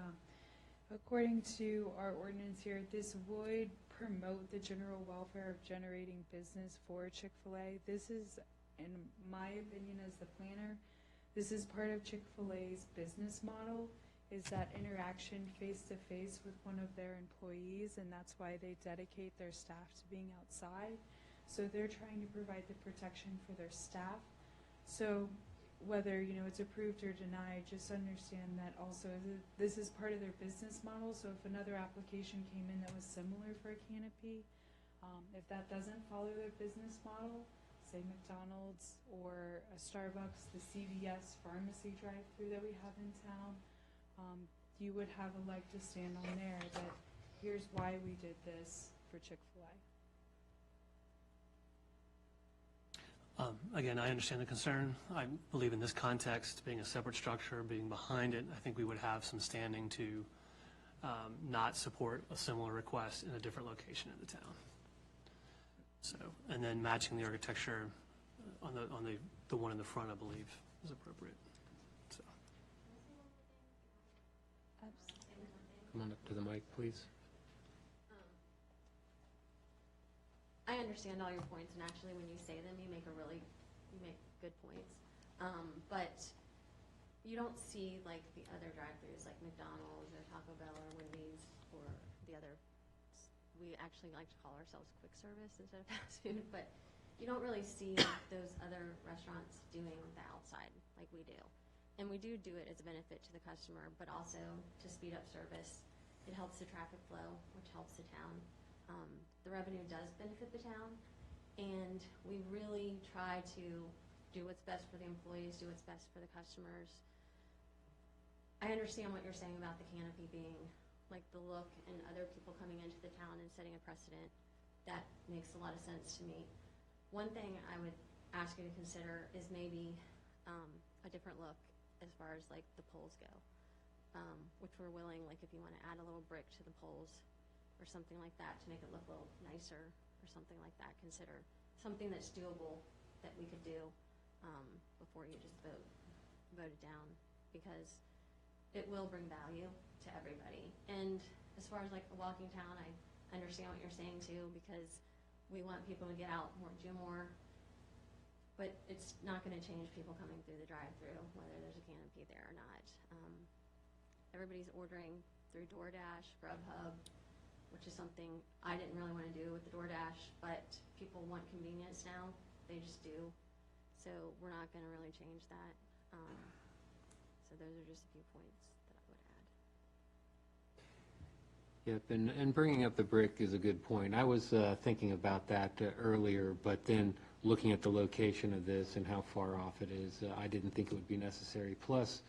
according to our ordinance here, this would promote the general welfare of generating business for Chick-fil-A. This is, in my opinion as the planner, this is part of Chick-fil-A's business model, is that interaction face-to-face with one of their employees, and that's why they dedicate their staff to being outside. So they're trying to provide the protection for their staff. So whether, you know, it's approved or denied, just understand that also this is part of their business model. So if another application came in that was similar for a canopy, if that doesn't follow their business model, say McDonald's or a Starbucks, the CVS pharmacy drive-through that we have in town, you would have a leg to stand on there that here's why we did this for Chick-fil-A. Again, I understand the concern. I believe in this context, being a separate structure, being behind it, I think we would have some standing to not support a similar request in a different location in the town. So, and then matching the architecture on the one in the front, I believe, is appropriate. So. Come on up to the mic, please. I understand all your points, and actually, when you say them, you make good points. But you don't see like the other drive-throughs, like McDonald's or Taco Bell or Wendy's or the other. We actually like to call ourselves quick service instead of fast food, but you don't really see those other restaurants doing the outside like we do. And we do it as a benefit to the customer, but also to speed up service. It helps the traffic flow, which helps the town. The revenue does benefit the town, and we really try to do what's best for the employees, do what's best for the customers. I understand what you're saying about the canopy being like the look and other people coming into the town and setting a precedent. That makes a lot of sense to me. One thing I would ask you to consider is maybe a different look as far as like the poles go, which we're willing, like if you want to add a little brick to the poles or something like that to make it look a little nicer or something like that. Consider something that's doable that we could do before you just vote it down, because it will bring value to everybody. And as far as like a walking town, I understand what you're saying too, because we want people to get out more, do more, but it's not going to change people coming through the drive-through, whether there's a canopy there or not. Everybody's ordering through DoorDash, Grubhub, which is something I didn't really want to do with the DoorDash, but people want convenience now. They just do. So we're not going to really change that. So those are just a few points that I would add. Yep, and bringing up the brick is a good point. I was thinking about that earlier, but then looking at the location of this and how far off it is, I didn't think it would be necessary. Plus,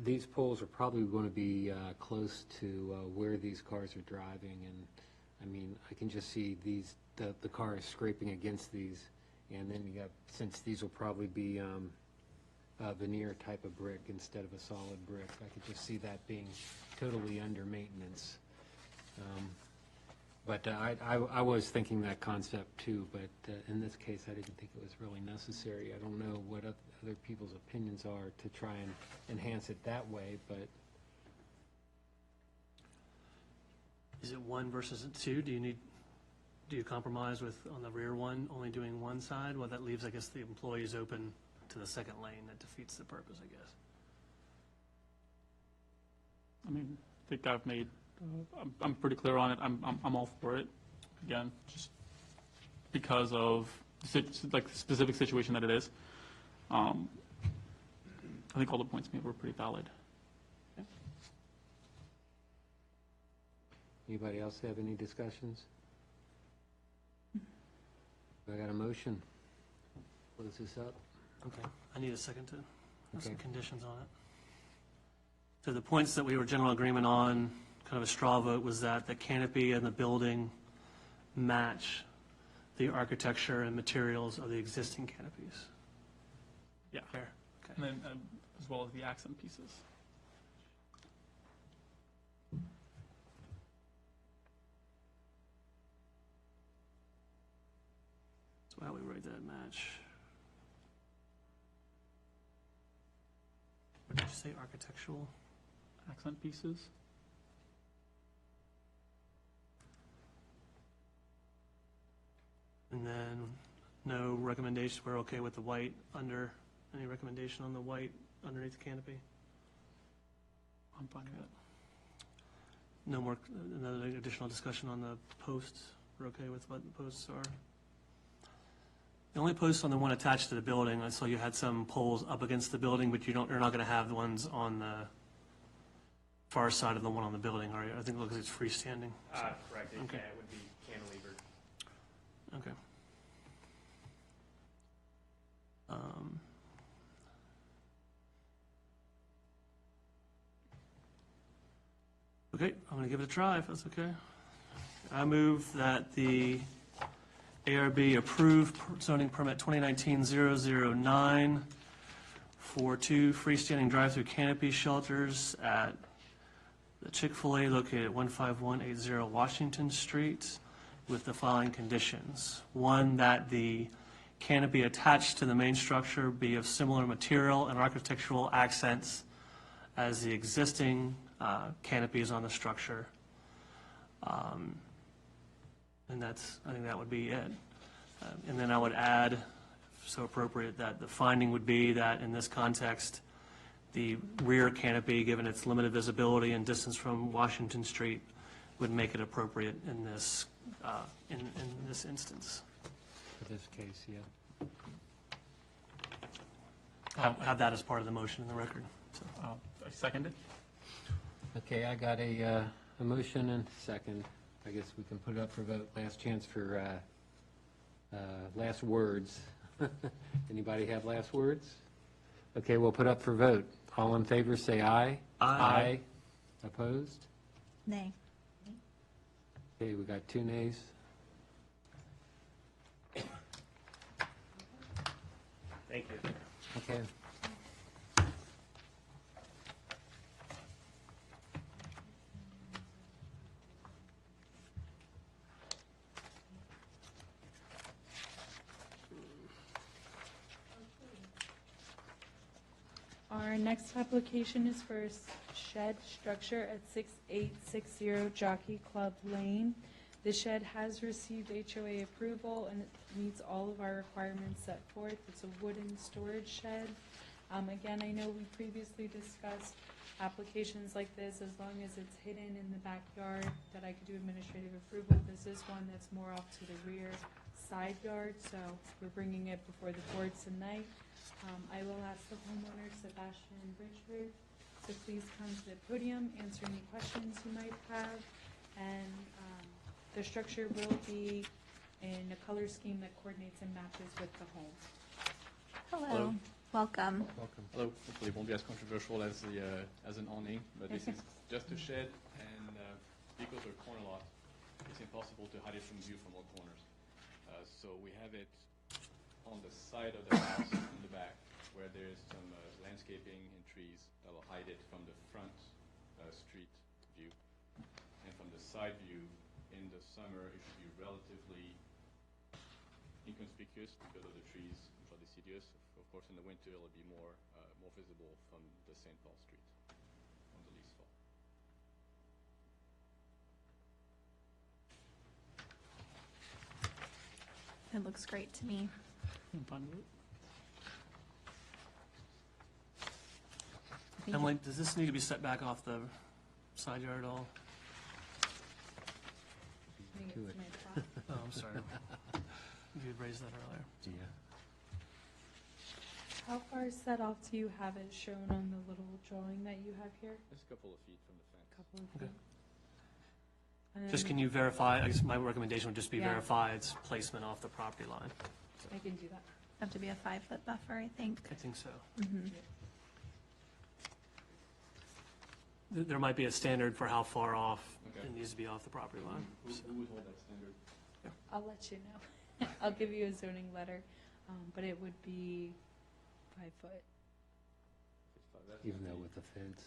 these poles are probably going to be close to where these cars are driving, and I mean, I can just see the cars scraping against these, and then you got, since these will probably be veneer type of brick instead of a solid brick, I could just see that being totally under maintenance. But I was thinking that concept too, but in this case, I didn't think it was really necessary. I don't know what other people's opinions are to try and enhance it that way, but Is it one versus two? Do you compromise with, on the rear one, only doing one side? Well, that leaves, I guess, the employees open to the second lane. That defeats the purpose, I guess. I mean, I think I've made, I'm pretty clear on it. I'm all for it. Again, just because of like the specific situation that it is. I think all the points made were pretty valid. anybody else have any discussions? I got a motion. Close this up. Okay, I need a second to have some Okay. conditions on it. So the points that we were general agreement on, kind of a straw vote, was that the canopy and the building match the architecture and materials of the existing canopies. Yeah. Fair? Okay. And then as well as the accent pieces. So how we write that match? What did you say, architectural? Accent pieces. And then no recommendation, we're okay with the white under, any recommendation on the white underneath the canopy? I'm fine with it. No more, another additional discussion on the posts? We're okay with what the posts are? The only posts on the one attached to the building, I saw you had some poles up against the building, but you're not gonna have the ones on the far side of the one on the building, are you? I think it looks like it's freestanding. Correct, Okay. it would be cantilevered. Okay. Okay, I'm gonna give it a try, if that's okay. I move that the ARB approve zoning permit 2019-009 for 2 freestanding drive-through canopy shelters at the Chick-fil-A located at 15180 Washington Street with the following conditions. 1, that the canopy attached to the main structure be of similar material and architectural accents as the existing canopies on the structure. And that's, I think that would be it. And then I would add, if so appropriate, that the finding would be that in this context, the rear canopy, given its limited visibility and distance from Washington Street, would make it appropriate in this, in this instance. For this case, yeah. Have that as part of the motion in the record. So, I second it. Okay, I got a motion and second. I guess we can put it up for vote. Last chance for last words. Anybody have last words? Okay, we'll put up for vote. All in favor, say aye. Aye. Opposed? Nay. Okay, we got 2 nays. Thank you. Okay. Our next application is for a shed structure at 6860 Jockey Club Lane. The shed has received HOA approval and it meets all of our requirements set forth. It's a wooden storage shed. Again, I know we previously discussed applications like this, as long as it's hidden in the backyard, that I could do administrative approval. This is one that's more off to the rear side yard, so we're bringing it before the board tonight. I will ask the homeowner, Sebastian Richard, to please come to the podium, answer any questions you might have. And the structure will be in a color scheme that coordinates and matches with the home. Hello. Welcome. Welcome. Hello. Hopefully it won't be as controversial as the as an awning, but this is just a shed, and because we're corner lot, it's impossible to hide it from view from all corners. So we have it on the side of the house in the back, where there's some landscaping and trees that will hide it from the front street view, and from the side view in the summer, it should be relatively inconspicuous because of the trees, which are deciduous. Of course, in the winter, it'll be more visible from the St. Paul Street when the leaves fall. It looks great to me. I'm fine with it. I think Emily, does this need to be set back off the side yard at all? I think To it's it. my prop. Oh, I'm sorry. You had raised that earlier. Yeah. How far set off do you have it shown on the little drawing that you have here? Just a couple of feet from the fence. Couple of Okay. feet. And Just then can you verify, I guess my recommendation would just be Yeah. verify its placement off the property line. I can do that. have to be a 5-foot buffer, I think. I think so. Mhm. There might be a standard for how far off Okay. it needs to be off the property line. Who would hold that standard? I'll let you know. I'll give you a zoning letter, but it would be 5 foot. Even though with the fence.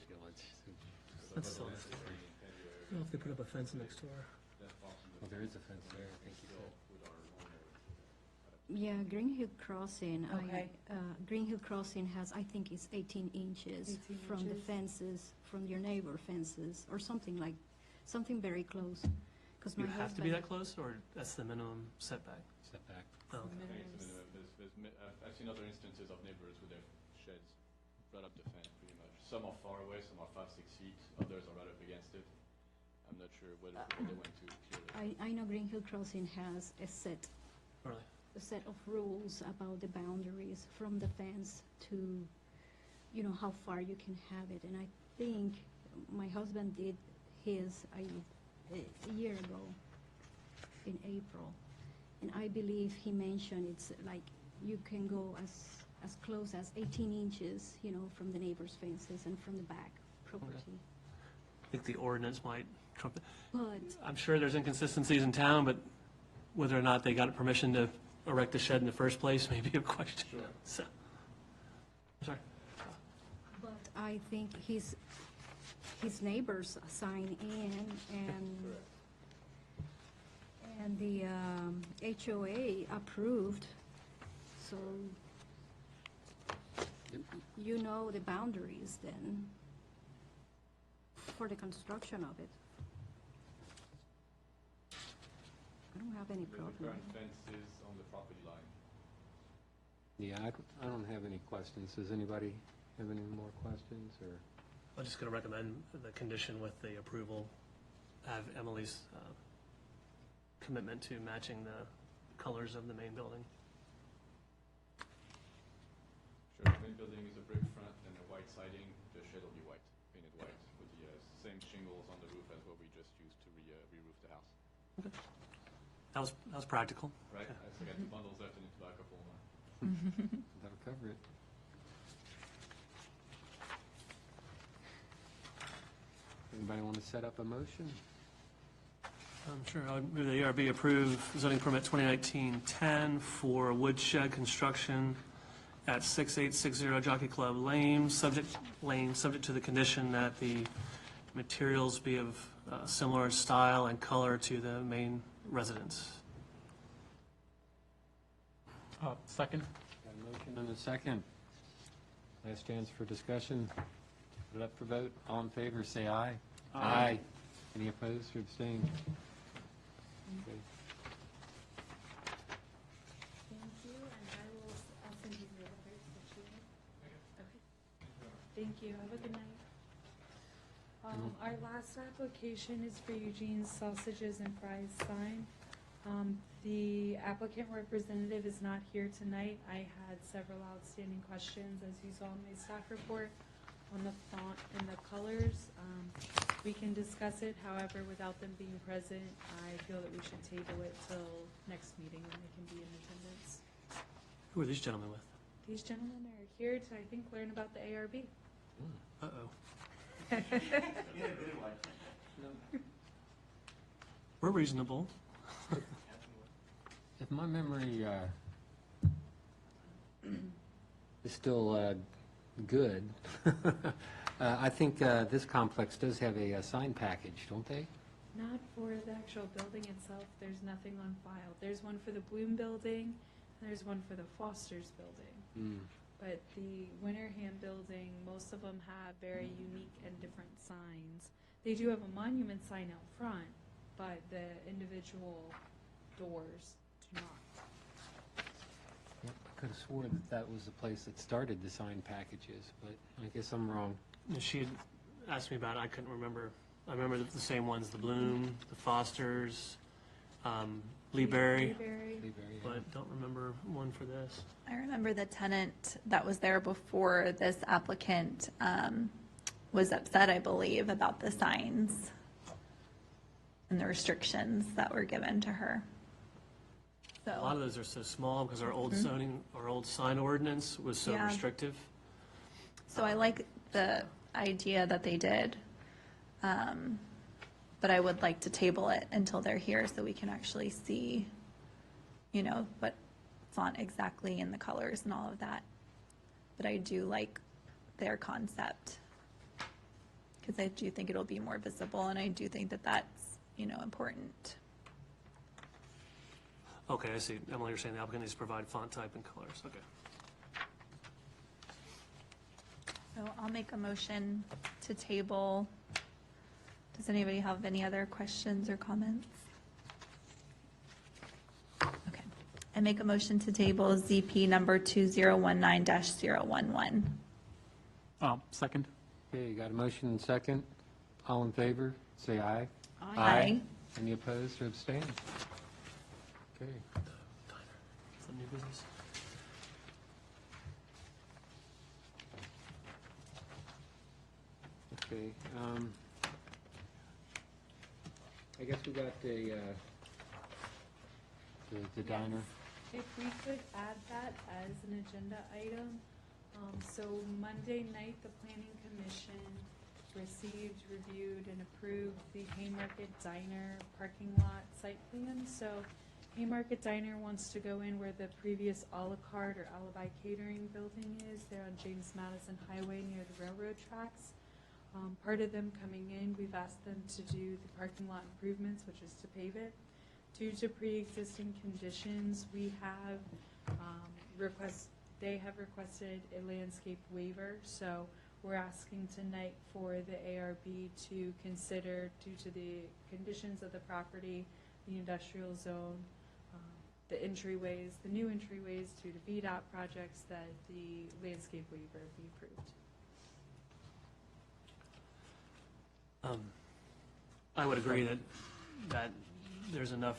feel That's still necessary. Well, if they put up a fence next door. Well, there is a fence there, I think you said. Yeah, Green Hill Crossing, Okay. Green Hill Crossing has, I think it's 18 inches 18 from the inches. fences, from your neighbor fences, or something very close. Because You my have to be husband, that close, or that's the minimum setback? Setback. Oh, okay. I think it's the minimum. I've seen other instances of neighbors with their sheds right up the fence, pretty much. Some are far away, some are 5, 6 feet, others are right up against it. I'm not sure what they went to clear it. I know Green Hill Crossing has a Really? set of rules about the boundaries from the fence to, how far you can have it. And I think my husband did his a year ago in April. And I believe he mentioned it's like you can go as close as 18 inches, from the neighbor's fences and from the back property. I think the ordinance might trump it. But I'm sure there's inconsistencies in town, but whether or not they got permission to erect a shed in the first place may be a question. Sure. So, I'm sorry. But I think his neighbors sign in and the HOA approved, so you know the boundaries then for the construction of it. I don't have any The problem. current fence is on the property line. Yeah, I don't have any questions. Does anybody have any more questions, or? I'm just going to recommend the condition with the approval, have Emily's commitment to matching the colors of the main building. Sure, the main building is a brick front and a white siding. The shed will be white, painted white, with the same shingles on the roof as what we just used to re-roof the house. That was practical. Right? I still got 2 bundles left and need to buy a couple more. That'll cover it. Anybody want to set up a motion? I'm sure. I would move the ARB approve zoning permit 2019-10 for woodshed construction at 6860 Jockey Club Lane, subject to the condition that the materials be of similar style and color to the main residence. Second? Got a motion and a second. Last chance for discussion. Put it up for vote. All in favor, say aye. Aye. Any opposed or abstained? Okay. Thank you, and I'll send you the letter that you need. Okay. Thank you, have a good night. Our last application is for Eugene's Sausages and Fries sign. The applicant representative is not here tonight. I had several outstanding questions, as you saw in my staff report, on the font and the colors. We can discuss it, however, without them being present, I feel that we should table it till next meeting when they can be in attendance. Who are these gentlemen with? These gentlemen are here to, I think, learn about the ARB. Uh-oh. We're reasonable. If my memory is still good, I think this complex does have a sign package, don't they? Not for the actual building itself, there's nothing on file. There's one for the Bloom Building, and there's one for the Foster's Building. But the Winterham Building, most of them have very unique and different signs. They do have a monument sign out front, but the individual doors do not. Yep, I could have sworn that that was the place that started the sign packages, but I guess I'm wrong. She had asked me about it, I couldn't remember. I remember the same ones, the Bloom, the Fosters, Lee Berry, Blueberry. but don't remember one for this. I remember the tenant that was there before this applicant was upset, I believe, about the signs and the restrictions that were given to her. A lot So, of those are so small because our old zoning, our old sign ordinance was so Yeah. restrictive. so I like the idea that they did. But I would like to table it until they're here so we can actually see, you know, what font exactly and the colors and all of that. But I do like their concept because I do think it'll be more visible, and I do think that that's, you know, important. Okay, I see. Emily, you're saying the applicant needs to provide font type and colors. Okay. So I'll make a motion to table. Does anybody have any other questions or comments? Okay. I make a motion to table ZP number 2019-011. Second. Okay, you got a motion and second. All in favor, say aye. Aye. Any opposed or abstain? Okay. Is that new business? Okay, I guess we got the diner. If we could add that as an agenda item. So Monday night, the Planning Commission received, reviewed, and approved the Haymarket Diner parking lot site plan. So Haymarket Diner wants to go in where the previous a la carte or Alibi Catering building is. They're on James Madison Highway near the railroad tracks. Part of them coming in, we've asked them to do the parking lot improvements, which is to pave it. Due to pre-existing conditions, we have they have requested a landscape waiver, so we're asking tonight for the ARB to consider, due to the conditions of the property, the industrial zone, the entryways, the new entryways to the VDOT projects, that the landscape waiver be approved. I would agree that there's enough,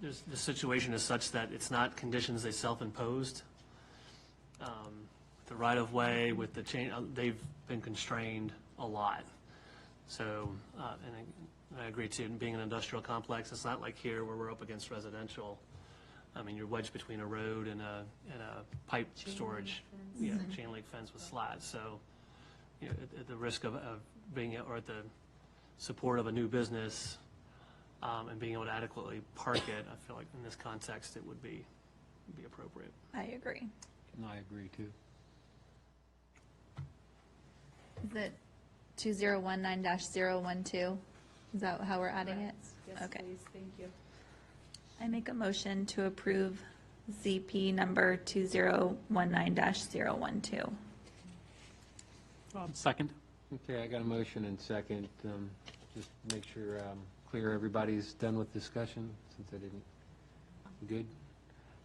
the situation is such that it's not conditions they self-imposed. The right-of-way with the chain, they've been constrained a lot. So, and I agree too, being an industrial complex, it's not like here where we're up against residential. I mean, you're wedged between a road and a pipe Chain storage. link fence. Yeah, chain link fence with slats. So, you know, at the risk of being, or at the support of a new business, and being able to adequately park it, I feel like in this context, it would be appropriate. I agree. And I agree too. Is it 2019-012? Is that how we're adding it? Yes, Okay. please, thank you. I make a motion to approve ZP number 2019-012. Second. Okay, I got a motion and second. Just make sure, clear everybody's done with discussion, since I didn't. Good?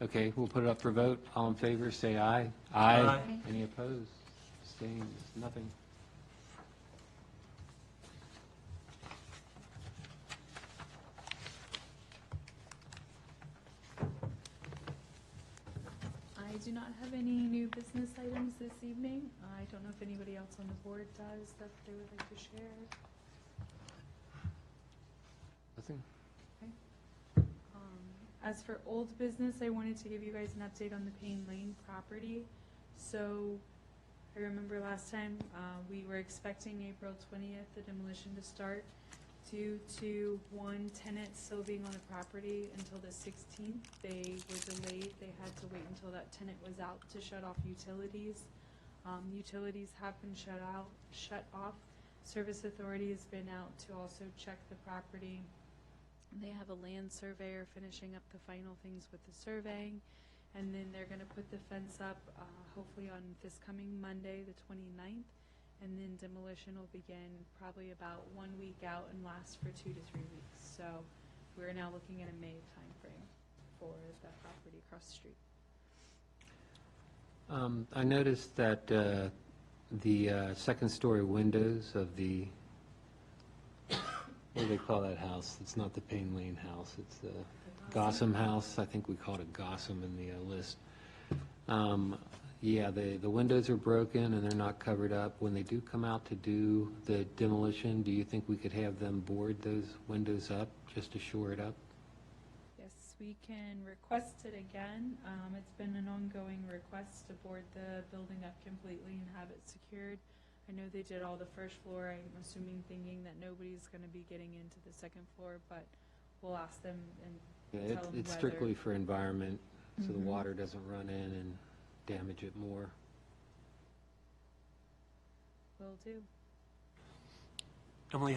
Okay, we'll put it up for vote. All in favor, say aye. Aye. Any opposed? Abstained? Nothing. I do not have any new business items this evening. I don't know if anybody else on the board does that they would like to share. Nothing? As for old business, I wanted to give you guys an update on the Payne Lane property. So I remember last time, we were expecting April 20th, the demolition to start. Due to one tenant still being on the property until the 16th, they were delayed. They had to wait until that tenant was out to shut off utilities. Utilities have been shut off. Service Authority has been out to also check the property. They have a land surveyor finishing up the final things with the surveying, and then they're gonna put the fence up, hopefully on this coming Monday, the 29th, and then demolition will begin probably about 1 week out and last for 2 to 3 weeks. So we're now looking at a May timeframe for that property across the street. I noticed that the second-story windows of the, what do they call that house? It's not the Payne Lane house, it's the Gossam House. I think we called it Gossam in the list. Yeah, the windows are broken and they're not covered up. When they do come out to do the demolition, do you think we could have them board those windows up just to shore it up? Yes, we can request it again. It's been an ongoing request to board the building up completely and have it secured. I know they did all the first floor, I'm assuming thinking that nobody's gonna be getting into the second floor, but we'll ask them and Yeah, tell them it's whether. strictly for environment, so the Mhm. water doesn't run in and damage it more. Will do. Emily,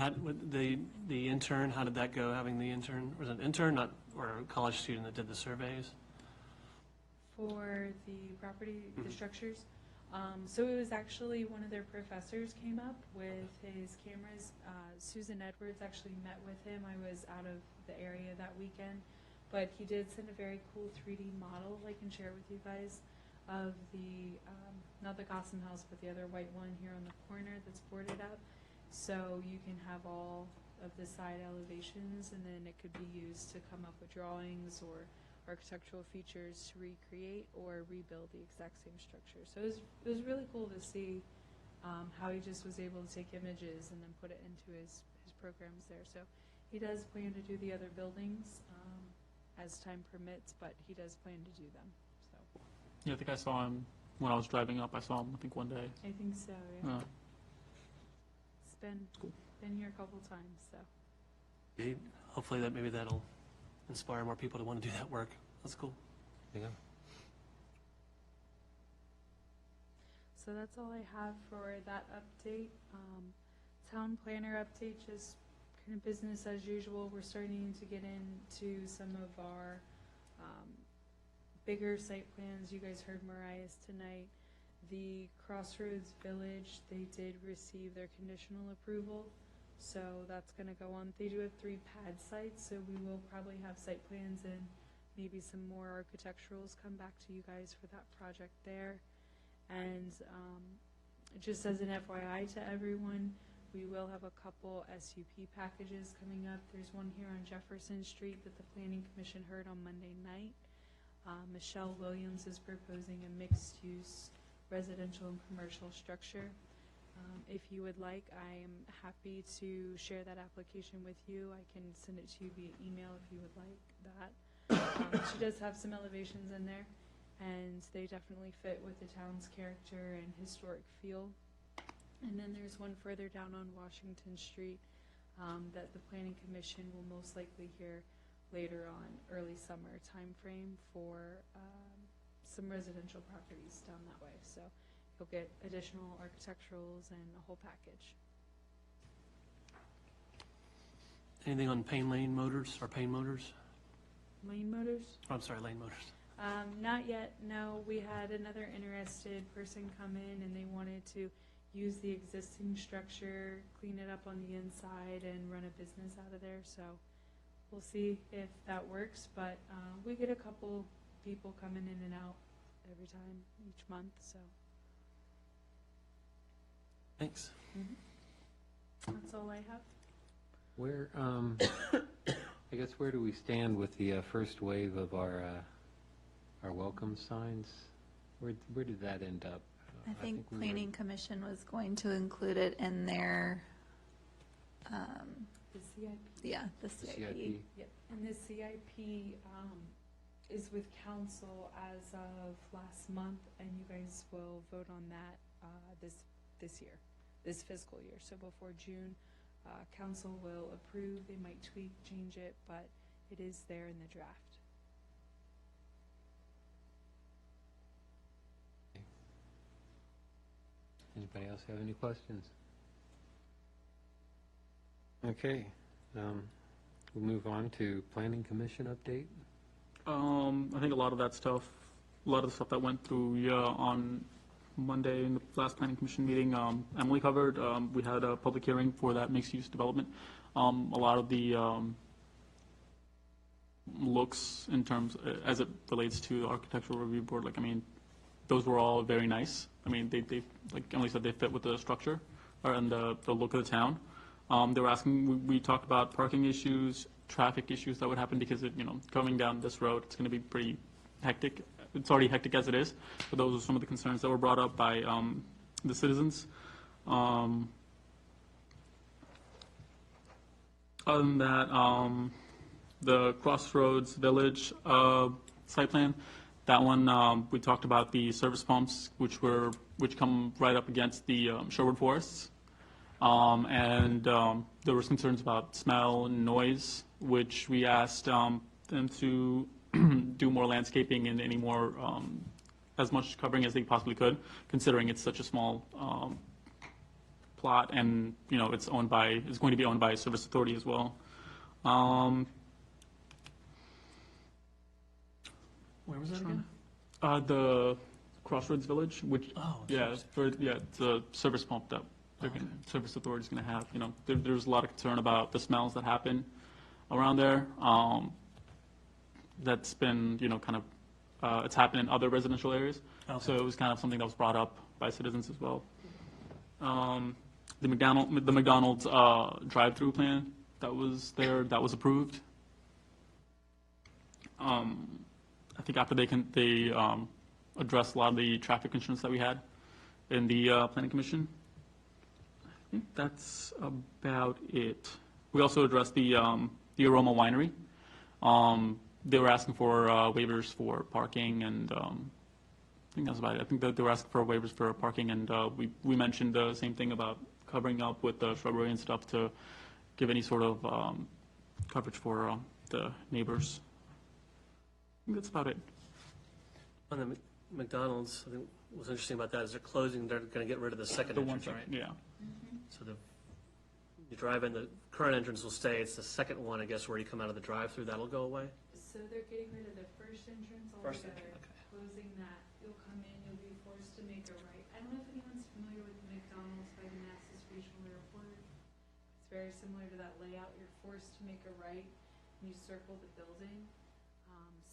the intern, how did that go, having the intern? Was it an intern, not, or a college student that did the surveys? For the property, the structures. So it was actually one of their professors came up with his cameras. Susan Edwards actually met with him. I was out of the area that weekend, but he did send a very cool 3D model I can share with you guys of the, not the Gossam House, but the other white one here on the corner that's boarded up. So you can have all of the side elevations, and then it could be used to come up with drawings or architectural features to recreate or rebuild the exact same structure. So it was really cool to see how he just was able to take images and then put it into his programs there. So he does plan to do the other buildings as time permits, but he does plan to do them. So Yeah, I think I saw him when I was driving up. I saw him, I think, one day. I think so, yeah. Yeah. It's been here a couple times, so. Hopefully maybe that'll inspire more people to want to do that work. That's cool. Yeah. So that's all I have for that update. Town planner update, just kind of business as usual. We're starting to get into some of our bigger site plans. You guys heard Mariah's tonight. The Crossroads Village, they did receive their conditional approval, so that's going to go on. They do have 3 pad sites, so we will probably have site plans and maybe some more architecturals come back to you guys for that project there. And just as an FYI to everyone, we will have a couple SUP packages coming up. There's one here on Jefferson Street that the Planning Commission heard on Monday night. Michelle Williams is proposing a mixed-use residential and commercial structure. If you would like, I am happy to share that application with you. I can send it to you via email if you would like that. She does have some elevations in there, and they definitely fit with the town's character and historic feel. And then there's one further down on Washington Street that the Planning Commission will most likely hear later on, early summer timeframe for some residential properties down that way. So you'll get additional architecturals and a whole package. Anything on Payne Lane Motors or Payne Motors? Lane Motors? Oh, I'm sorry, Lane Motors. Not yet, no. We had another interested person come in and they wanted to use the existing structure, clean it up on the inside and run a business out of there. So we'll see if that works, but we get a couple people coming in and out every time, each month, so. Thanks. That's all I have. Where, I guess, where do we stand with the first wave of our welcome signs? Where did that end up? I think we were- Planning Commission was going to include it in their, The CIP. yeah, the The CIP. CIP? Yep, and the CIP is with council as of last month, and you guys will vote on that this year, this fiscal year. So before June, council will approve. They might tweak, change it, but it is there in the draft. Anybody else have any questions? Okay, we'll move on to Planning Commission update. I think a lot of that stuff, a lot of the stuff that went through, on Monday in the last planning commission meeting, Emily covered. We had a public hearing for that mixed-use development. A lot of the looks in terms, as it relates to the architectural review board, like, I mean, those were all very nice. I mean, they like Emily said, they fit with the structure and the look of the town. They were asking, we talked about parking issues, traffic issues that would happen because coming down this road, it's going to be pretty hectic. It's already hectic as it is, but those are some of the concerns that were brought up by the citizens. Other than that, the Crossroads Village site plan, that one, we talked about the service pumps, which come right up against the Sherwood Forests. And there was concerns about smell and noise, which we asked them to do more landscaping and any more, as much covering as they possibly could, considering it's such a small plot and, it's going to be owned by a service authority as well. Where was that again? The Crossroads Village, which, Oh, it's a service pump that service authority's going to have. There's a lot of concern about the smells that happen around there. That's been, kind of, it's happened in other residential areas. Okay. So it was kind of something that was brought up by citizens as well. The McDonald's drive-through plan that was there, that was approved. I think after they addressed a lot of the traffic concerns that we had in the planning commission. I think that's about it. We also addressed the Aroma Winery. They were asking for waivers for parking, and I think that's about it. I think that they were asking for waivers for parking, and we mentioned the same thing about covering up with the shrubbery and stuff to give any sort of coverage for the neighbors. I think that's about it. On the McDonald's, I think what's interesting about that is they're going to get rid of the second The one entrance, right? yeah. So you drive in, the current entrance will stay. It's the second one, I guess, where you come out of the drive-through, that'll go away? So they're getting rid of the first entrance altogether, closing that. You'll come in, you'll be forced to make a right. I don't know if anyone's familiar with McDonald's by Manassas Regional Airport. It's very similar to that layout. You're forced to make a right, and you circle the building.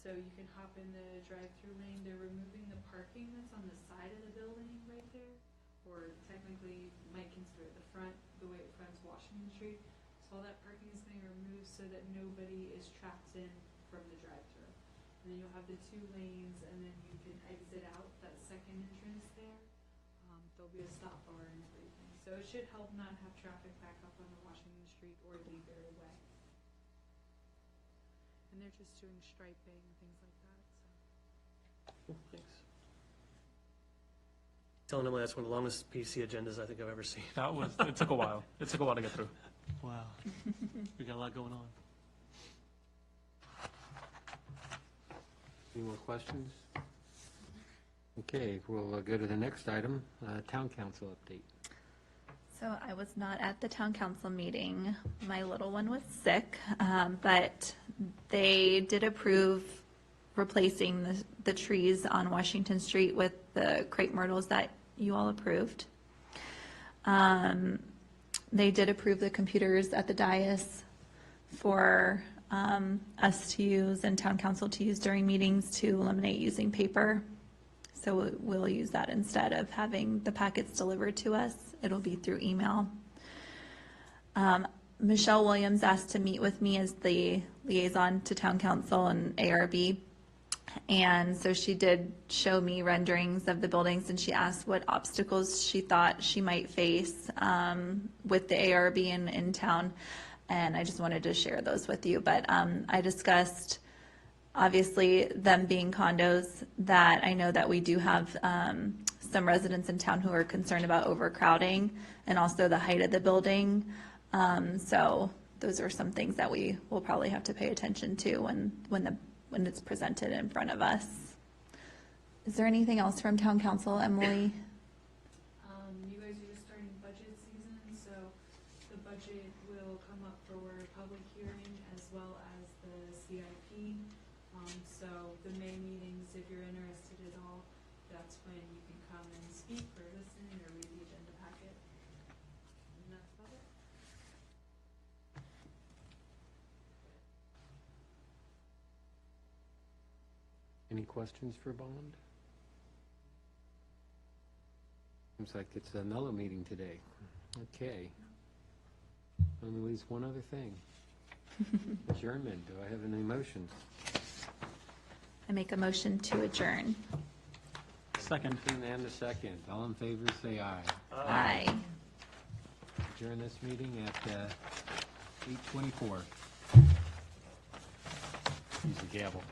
So you can hop in the drive-through lane. They're removing the parking that's on the side of the building right there, or technically you might consider the front, the way it fronts Washington Street. So all that parking is going to be removed so that nobody is trapped in from the drive-through. And then you'll have the two lanes, and then you can exit out that second entrance there. There'll be a stop bar and everything. So it should help not have traffic back up on the Washington Street or Leeberry Way. And they're just doing striping and things like that, so. Cool, thanks. Telling Emily that's one of the longest PC agendas I think I've ever seen. It took a while. It took a while to get through. Wow. We got a lot going on. Any more questions? Okay, we'll go to the next item, Town Council update. So I was not at the town council meeting. My little one was sick, but they did approve replacing the trees on Washington Street with the crepe myrtles that you all approved. They did approve the computers at the dais for us to use and town council to use during meetings to eliminate using paper. So we'll use that instead of having the packets delivered to us. It'll be through email. Michelle Williams asked to meet with me as the liaison to town council and ARB. And so she did show me renderings of the buildings, and she asked what obstacles she thought she might face with the ARB in town. And I just wanted to share those with you. But I discussed, obviously, them being condos, that I know that we do have some residents in town who are concerned about overcrowding and also the height of the building. So those are some things that we will probably have to pay attention to when it's presented in front of us. Is there anything else from town council, Emily? You guys are just starting budget season, so the budget will will come up for public hearing as well as the CIP. So the May meetings, if you're interested at all, that's when you can come and speak or listen or read the agenda packet. And that's about it. Any questions for Bond? Seems like it's a mellow meeting today. Okay. Only leaves one other thing. Adjournment. Do I have any motions? I make a motion to adjourn. Second. And a second. All in favor, say aye. Aye. Adjourn this meeting at 8:24. Use the gavel.